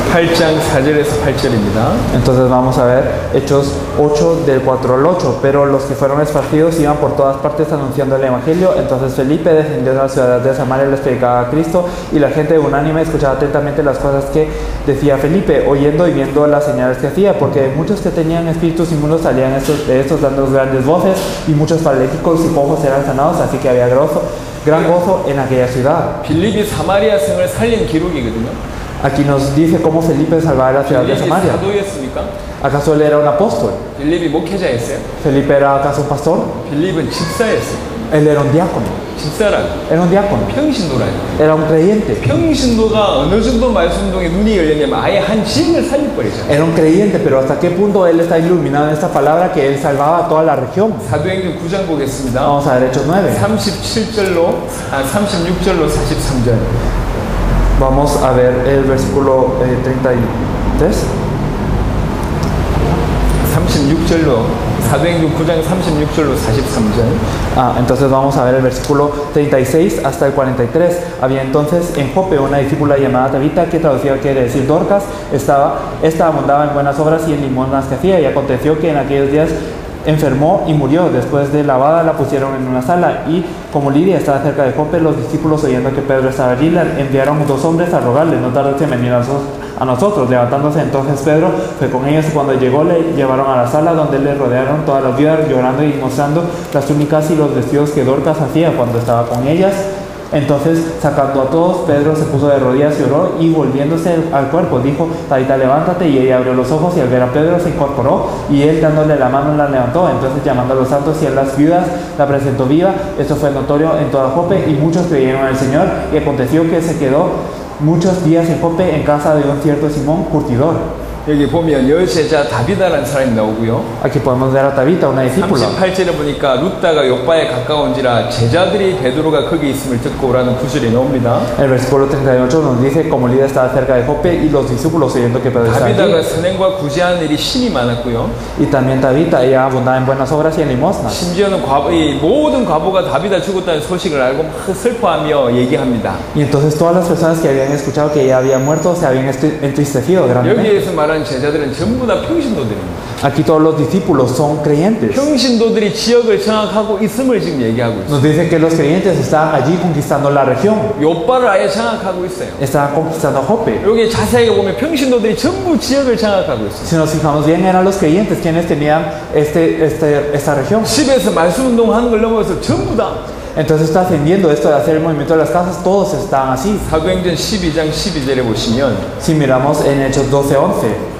8장 4절에서 8절입니다. Entonces vamos a ver Hechos 8 del 4 al 8. Pero los que fueron esparcidos iban por todas partes anunciando el Evangelio. Entonces Felipe descendió de la ciudad de Samaria y les predicaba a Cristo. Y la gente unánime escuchaba atentamente las cosas que decía Felipe, oyendo y viendo las señales que hacía. Porque muchos que tenían espíritus inmundos salían de estos dando grandes voces. Y muchos paralíticos y cojos eran sanados. Así que había gran gozo en aquella ciudad. 빌립이 사마리아 성을 살린 기록이거든요. Aquí nos dice cómo Felipe salvaba la ciudad de 빌립이 Samaria. 사도였습니까? ¿Acaso él era un apóstol? 빌립이 목회자였어요? ¿Felipe era acaso un pastor? 빌립은 집사였어요. Él era un diácono. 집사라고. Era un diácono. 평신도라고. Era un creyente. 평신도가 어느 정도 말씀 운동에 눈이 열렸냐면 아예 한 지역을 살려버리죠. Era un creyente, pero hasta qué punto él está iluminado en esta palabra que él salvaba a toda la región. 사도행전 9장 보겠습니다. Vamos a ver Hechos 9. 36절로 43절. Vamos a ver el versículo 33. 36절로 사도행전 9장 36절로 43절. Entonces vamos a ver el versículo 36 hasta el 43. Había entonces en Jope una discípula llamada Tabita, que traducida quiere decir Dorcas. Esta abundaba en buenas obras y en limosnas que hacía, y aconteció que en aquellos días enfermó y murió. Después de lavada la pusieron en una sala, y como Lidia estaba cerca de Jope, los discípulos, oyendo que Pedro estaba allí, enviaron 2 hombres a rogarle: no tardes en venir a nosotros. Levantándose entonces Pedro fue con ellos, y cuando llegó le llevaron a la sala, donde le rodearon todas las viudas, llorando y mostrando las túnicas y los vestidos que Dorcas hacía cuando estaba con ellas. Entonces, sacando a todos, Pedro se puso de rodillas y oró, y volviéndose al cuerpo dijo: Tabita, levántate. Y ella abrió los ojos, y al ver a Pedro se incorporó, y él, dándole la mano, la levantó. Entonces, llamando a los santos y a las viudas, la presentó viva. Esto fue notorio en toda Jope, y muchos creyeron en el Señor. Y aconteció que se quedó muchos días en Jope, en casa de un cierto Simón, curtidor. 여기 보면 여제자 다비다라는 사람이 나오고요. Aquí podemos ver a Tabita, una discípula. 38절에 보니까 룻다가 요바에 가까운지라 제자들이 베드로가 거기 있음을 듣고 오라는 구절이 나옵니다. El versículo 38 nos dice: como Lidia estaba cerca de Jope, y los discípulos, oyendo que Pedro estaba allí. 다비다가 선행과 구제하는 일이 신이 많았고요. Y también Tabita, ella abundaba en buenas obras y en limosnas. 심지어는 이 모든 과부가 다비다 죽었다는 소식을 알고 막 슬퍼하며 얘기합니다. Y entonces todas las personas que habían escuchado que ella había muerto se habían entristecido grandemente. 여기에서 말하는 제자들은 전부 다 평신도들입니다. Aquí todos los discípulos son creyentes. 평신도들이 지역을 장악하고 있음을 지금 얘기하고 있어요. Nos dice que los creyentes estaban allí conquistando la región. 요바를 아예 장악하고 있어요. Estaban conquistando Jope. 여기 자세하게 보면 평신도들이 전부 지역을 장악하고 있어요. Si nos fijamos bien, eran los creyentes quienes tenían esta región. 집에서 말씀 운동하는 걸 넘어서 전부 다. Entonces está ascendiendo esto de hacer el movimiento de las casas, todos están así. 사도행전 12장 12절에 보시면 Si miramos en Hechos 12:11.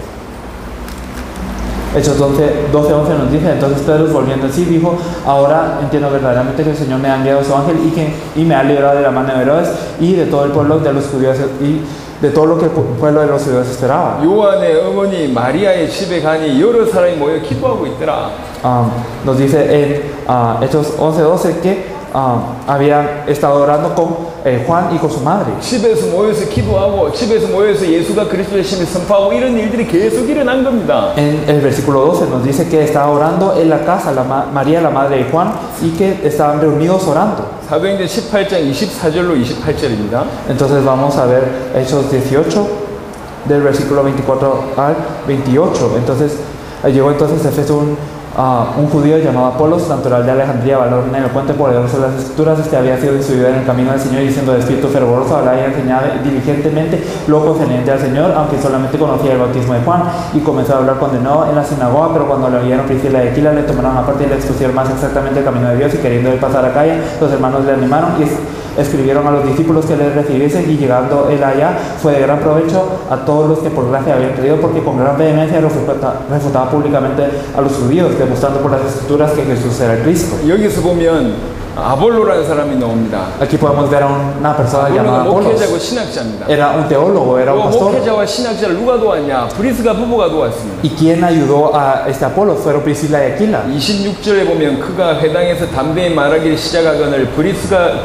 Hechos 12:11 nos dice: entonces Pedro, volviendo en sí, dijo: ahora entiendo verdaderamente que el Señor me ha enviado su ángel, y me ha librado de la mano de Herodes y de todo el pueblo de los judíos, y de todo lo que el pueblo de los judíos esperaba. 요한의 어머니 마리아의 집에 가니 여러 사람이 모여 기도하고 있더라. Nos dice en Hechos 11:12 que habían estado orando con Juan y con su madre. 집에서 모여서 기도하고 집에서 모여서 예수가 그리스도의 신을 선포하고 이런 일들이 계속 일어난 겁니다. En el versículo 12 nos dice que estaba orando en la casa María, la madre de Juan, y que estaban reunidos orando. 사도행전 18장 24절로 28절입니다. Entonces vamos a ver Hechos 18 del versículo 24 al 28. Entonces llegó entonces a Efeso un judío llamado Apolos, natural de Alejandría, valor elocuente, poderoso de las escrituras. Este había sido instruido en el camino del Señor, diciendo de espíritu fervoroso, hablaba y enseñaba diligentemente lo concerniente al Señor, aunque solamente conocía el bautismo de Juan. Y comenzó a hablar con denuedo en la sinagoga, pero cuando le oyeron Priscila y Aquila, le tomaron aparte y le expusieron más exactamente el camino de Dios, y queriendo él pasar a Acaya, los hermanos le animaron y escribieron a los discípulos que le recibiesen, y llegando él allá fue de gran provecho a todos los que por gracia habían creído, porque con gran vehemencia refutaba públicamente a los judíos, demostrando por las escrituras que Jesús era el Cristo. 여기서 보면 아볼로라는 사람이 나옵니다. Aquí podemos ver a una persona llamada Apolos. 목회자고 신학자입니다. Era un teólogo, era un pastor. 목회자와 신학자를 누가 도왔냐? 브리스가 부부가 도왔습니다. ¿Y quién ayudó a este Apolos? Fueron Priscila y Aquila. 26절에 보면 그가 회당에서 담대히 말하기를 시작하거늘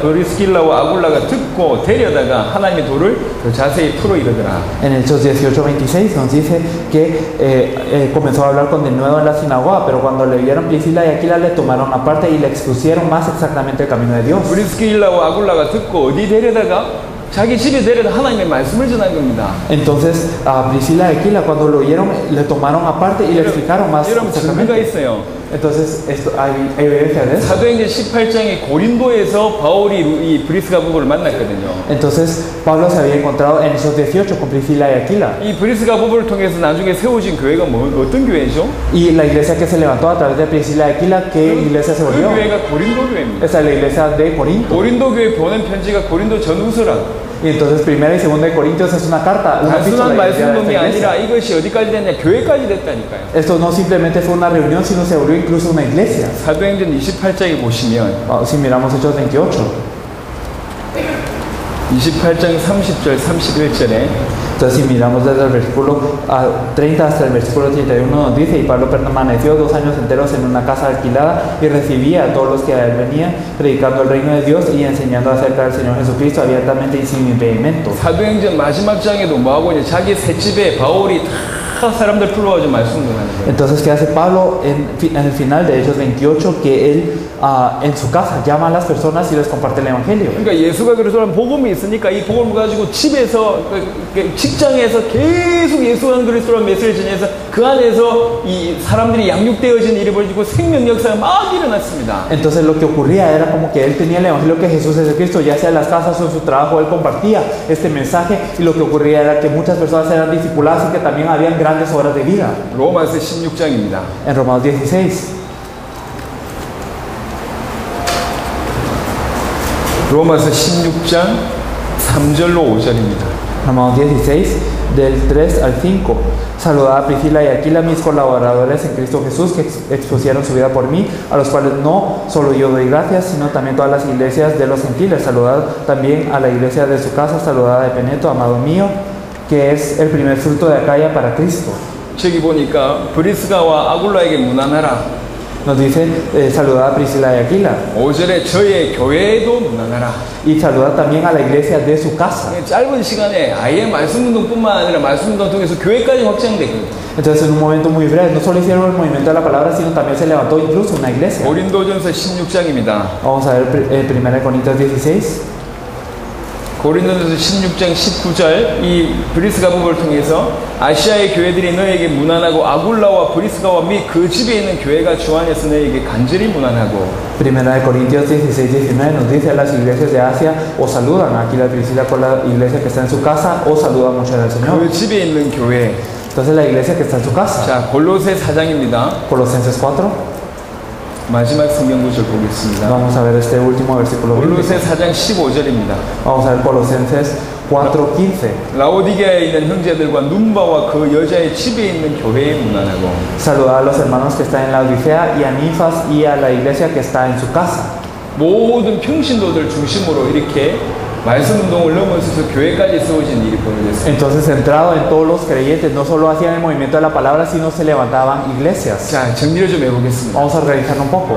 브리스길라와 아굴라가 듣고 데려다가 하나님의 도를 더 자세히 풀어 이르더라. En Hechos 18:26 nos dice que comenzó a hablar con denuedo en la sinagoga, pero cuando le vieron Priscila y Aquila, le tomaron aparte y le expusieron más exactamente el camino de Dios. 브리스길라와 아굴라가 듣고 어디 데려다가 자기 집에 데려다 하나님의 말씀을 전한 겁니다. Entonces a Priscila y Aquila, cuando lo oyeron, le tomaron aparte y le explicaron más 여러분 증거가 exactamente. 있어요. Entonces esto, hay evidencia de eso. 사도행전 18장에 고린도에서 바울이 이 브리스가 부부를 만났거든요. Entonces Pablo se había encontrado en esos 18 con Priscila y Aquila. 이 브리스가 부부를 통해서 나중에 세워진 교회가 어떤 교회죠? Y la iglesia que se levantó a través de Priscila y Aquila, ¿qué iglesia se 그 volvió? 교회가 고린도 교회입니다. Esa es la iglesia de Corinto. 고린도 교회 보낸 편지가 고린도 전후서라고. Y entonces primera y segunda de Corintios es una carta, una epístola 단순한 a la iglesia de 말씀동이 esta 아니라 iglesia. 이것이 어디까지 됐냐? 교회까지 됐다니까요. Esto no simplemente fue una reunión, sino se volvió incluso una iglesia. 사도행전 28장에 보시면 Si miramos Hechos 28. 28장 30절 31절에 Entonces, si miramos desde el versículo 30 hasta el versículo 31, nos dice: y Pablo permaneció 2 años enteros en una casa alquilada y recibía a todos los que a él venían, predicando el reino de Dios y enseñando acerca del Señor Jesucristo abiertamente y sin impedimento. 사도행전 마지막 장에도 뭐하고 이제 자기 새 집에 바울이 다 다 사람들 불러가지고 말씀 운동하는 거예요. Entonces, ¿qué hace Pablo en el final de Hechos 28? Que él en su casa llama a las personas y les comparte el Evangelio. 그러니까 예수가 그리스도라는 복음이 있으니까 이 복음을 가지고 집에서, 직장에서 계속 예수가 그리스도라는 메시지를 전해서 그 안에서 이 사람들이 양육되어진 일이 벌어지고 생명 역사가 막 일어났습니다. Entonces lo que ocurría era como que él tenía el Evangelio que Jesús es el Cristo, ya sea en las casas o en su trabajo, él compartía este mensaje, y lo que ocurría era que muchas personas eran discipuladas y que también habían grandes obras de vida. 로마서 16장입니다. En Romanos 16. 로마서 16장 3절로 5절입니다. Romanos 16, del 3 al 5. Saludad a Priscila y Aquila, mis colaboradores en Cristo Jesús, que expusieron su vida por mí, a los cuales no solo yo doy gracias, sino también todas las iglesias de los gentiles. Saludad también a la iglesia de su casa, saludad a Epeneto, amado mío, que es el primer fruto de Acaya para Cristo. 저기 보니까 브리스가와 아굴라에게 문안하라. Nos dice, saludad a Priscila y Aquila. 5절에 저의 교회에도 문안하라. Y saluda también a la iglesia de su casa. 짧은 시간에 아예 말씀 운동뿐만 아니라 말씀 운동 통해서 교회까지 확장되거든요. Entonces, en un momento muy breve, no solo hicieron el movimiento de la palabra, sino también se levantó incluso una iglesia. 고린도전서 16장입니다. Vamos a ver 1 Corintios 16. 고린도전서 16장 19절 이 브리스가 부부를 통해서 아시아의 교회들이 너에게 문안하고 아굴라와 브리스가와 및 그 집에 있는 교회가 주 안에서 너에게 간절히 문안하고 1 Corintios 16, 19 nos dice: las iglesias de Asia os saludan. Aquí la Priscila con la iglesia que está en su casa os saluda mucho del Señor. 그 집에 있는 교회. Entonces la iglesia que está en su casa. 자, 골로새 4장입니다. Colosenses 4. 마지막 성경 구절 보겠습니다. Vamos a ver este último versículo. 골로새 4장 15절입니다. Vamos a ver Colosenses 4:15. 라오디게아에 있는 형제들과 눈바와 그 여자의 집에 있는 교회에 문안하고. Saludad a los hermanos que están en la Odisea y a Ninfas y a la iglesia que está en su casa. 모든 평신도들 중심으로 이렇게 말씀 운동을 넘어서서 교회까지 세워진 일이 벌어졌습니다. Entonces, centrado en todos los creyentes, no solo hacían el movimiento de la palabra, sino se levantaban iglesias. 자, 정리를 좀 해보겠습니다. Vamos a organizar un poco.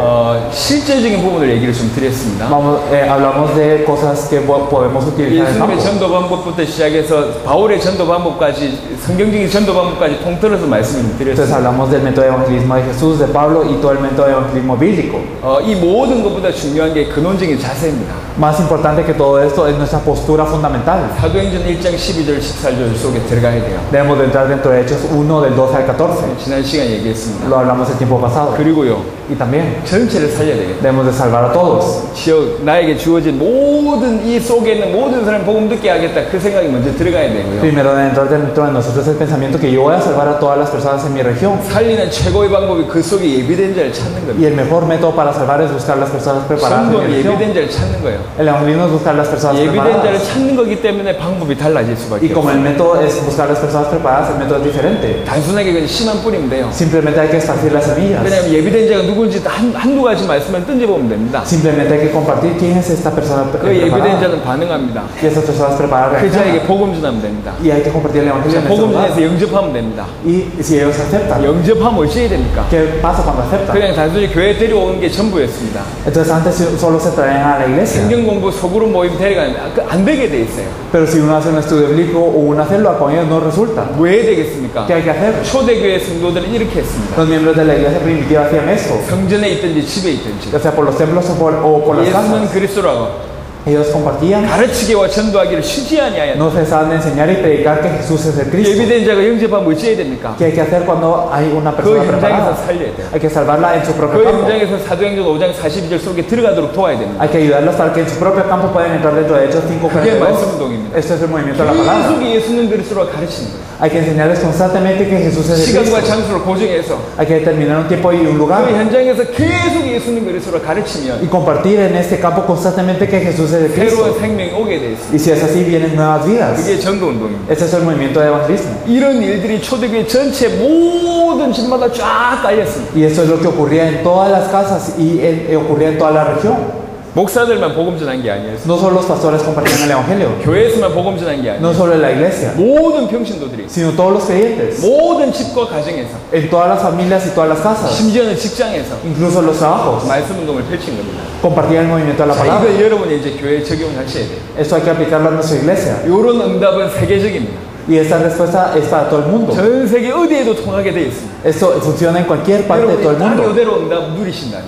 실제적인 부분을 얘기를 좀 드렸습니다. Hablamos de cosas que podemos utilizar en el 예수님의 campo. 전도 방법부터 시작해서 바울의 전도 방법까지, 성경적인 전도 방법까지 통틀어서 말씀을 Entonces 드렸습니다. hablamos del método de evangelismo de Jesús, de Pablo y todo el método de evangelismo bíblico. 이 모든 것보다 중요한 게 근원적인 자세입니다. Más importante que todo esto es nuestra postura fundamental. 사도행전 1장 12절 14절 속에 들어가야 돼요. Debemos de entrar dentro de Hechos 1 del 12 al 14. 지난 시간에 얘기했습니다. Lo hablamos el tiempo pasado. 그리고요, Y también 전체를 살려야 되겠다. debemos de salvar a todos. 지역 나에게 주어진 모든 이 속에 있는 모든 사람 복음 듣게 하겠다. 그 생각이 먼저 들어가야 되고요. Primero de entrar dentro de nosotros el pensamiento que yo voy a salvar a todas las personas en mi región. 살리는 최고의 방법이 그 속에 예비된 자를 찾는 Y 겁니다. el mejor método para salvar es buscar las personas preparadas en mi 전도는 región. 예비된 자를 찾는 거예요. El evangelismo es buscar las personas 예비된 자를 preparadas. 찾는 거기 때문에 방법이 달라질 수밖에 Y como 없어요. el método es buscar las personas preparadas, el método es diferente. 단순하게 그냥 씨만 뿌리면 돼요. Simplemente hay que esparcir las semillas. 왜냐하면 예비된 자가 누군지 한두 가지 말씀만 던져보면 됩니다. Simplemente hay que compartir quién es esta persona 그 예비된 preparada. 자는 반응합니다. Y esas personas preparadas 그 자에게 reaccionan. 복음 전하면 됩니다. Y hay que compartir el evangelio en ese 복음 lugar. 전해서 영접하면 됩니다. Y si ellos aceptan, 영접하면 어찌해야 됩니까? ¿qué pasa cuando aceptan? 그냥 단순히 교회 데려오는 게 전부였습니다. Entonces antes solo se traían a la iglesia. 성경 공부 소그룹 모임 데려가는데 안 되게 돼 있어요. Pero si uno hace un estudio bíblico o una célula con ellos no resulta. 왜 되겠습니까? ¿Qué hay que hacer? 초대교회 성도들은 이렇게 했습니다. Los miembros de la iglesia primitiva hacían esto, 성전에 있든지 집에 있든지 ya sea por los templos o por las 예수는 casas. 그리스도라고 Ellos compartían, 가르치기와 전도하기를 쉬지 아니하였다. no cesaban de enseñar y predicar que Jesús es el Cristo. 예비된 자가 영접하면 어찌해야 됩니까? ¿Qué hay que hacer cuando hay una 그 persona 현장에서 preparada? 살려야 돼요. Hay que salvarla en su propio 그 campo. 현장에서 사도행전 5장 42절 속에 들어가도록 도와야 됩니다. Hay que ayudarlos para que en su propio campo puedan entrar dentro de Hechos 그게 말씀 5:42. 운동입니다. Esto es el movimiento de la palabra. 계속 예수는 그리스도라고 가르치는 거예요. Hay que enseñarles constantemente que Jesús es el 시간과 Cristo. 장소를 고정해서 Hay que determinar un tiempo y un 그 lugar 현장에서 계속 예수는 그리스도라고 가르치면 y compartir en este campo constantemente que Jesús es el Cristo. 새로운 생명이 오게 돼 있습니다. Y si es así, vienen nuevas vidas. 그게 전도 운동입니다. Este es el movimiento de evangelismo. 이런 일들이 초대교회 전체 모든 집마다 쫙 깔렸습니다. Y eso es lo que ocurría en todas las casas y ocurría en toda la región. 목사들만 복음 전한 게 아니에요. No solo los pastores compartían el evangelio, 교회에서만 복음 전한 게 아니에요. no solo en la iglesia, 모든 평신도들이 sino todos los creyentes, 모든 집과 가정에서 en todas las familias y todas las casas, 심지어는 직장에서 incluso los trabajos, 말씀 운동을 펼친 겁니다. compartían el movimiento de la 자, palabra. 이걸 여러분이 이제 교회에 적용하셔야 돼요. Esto hay que aplicarlo a nuestra iglesia. 이런 응답은 세계적입니다. Y esta respuesta es para todo el mundo. 전 세계 어디에도 통하게 되어 있습니다. Esto funciona en cualquier parte de todo el 여러분이 딱 mundo. 이대로 응답 누리신다면.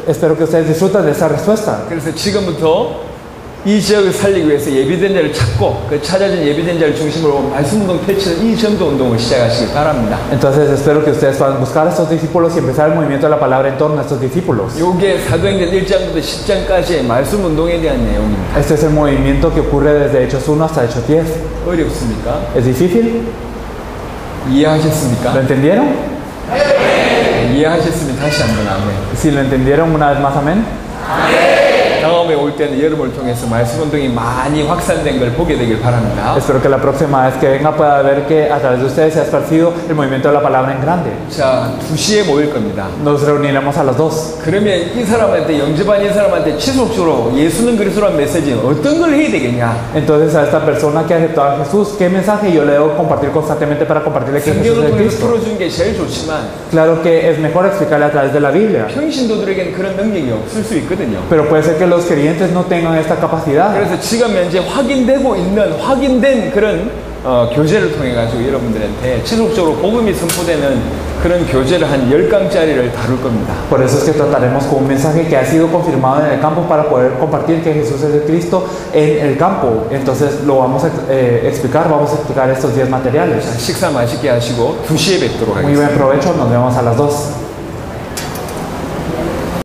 Espero que ustedes disfruten de esta respuesta. 그래서 지금부터 이 지역을 살리기 위해서 예비된 자를 찾고 그 찾아진 예비된 자를 중심으로 말씀운동 펼치는 이 전도 운동을 시작하시기 바랍니다. Entonces espero que ustedes puedan buscar a estos discípulos y empezar el movimiento de la palabra en torno a estos discípulos. 이게 사도행전 1장부터 10장까지의 말씀 운동에 대한 내용입니다. Este es el movimiento que ocurre desde Hechos 1 hasta Hechos 10. 어렵습니까? ¿Es difícil? 이해하셨습니까? ¿Lo entendieron? 이해하셨으면 다시 한번 아멘. Si lo entendieron una vez más, amén. 다음에 올 때는 여러분을 통해서 말씀 운동이 많이 확산된 걸 보게 되길 바랍니다. Espero que la próxima vez que venga pueda ver que a través de ustedes se ha esparcido el movimiento de la palabra en grande. 자, 2시에 모일 겁니다. Nos reuniremos a las 2. 그러면 이 사람한테 영접한 이 사람한테 지속적으로 예수는 그리스도란 메시지 어떤 걸 해야 되겠냐? Entonces a esta persona que ha aceptado a Jesús, ¿qué mensaje yo le debo compartir constantemente para compartirle que Jesús 성경을 es 통해서 Cristo? 풀어주는 게 제일 좋지만 Claro que es mejor explicarle a través de la Biblia, 평신도들에게는 그런 능력이 없을 수 있거든요. pero puede ser que los creyentes no tengan esta capacidad. 그래서 지금 현재 확인되고 있는 확인된 그런 교제를 통해 가지고 여러분들한테 지속적으로 복음이 선포되는 그런 교제를 한 10강짜리를 다룰 겁니다. Por eso es que trataremos con un mensaje que ha sido confirmado en el campo para poder compartir que Jesús es el Cristo en el campo. Entonces lo vamos a explicar estos 10 materiales. 식사 맛있게 하시고 2시에 뵙도록 Muy 하겠습니다. buen provecho, nos vemos a las 2.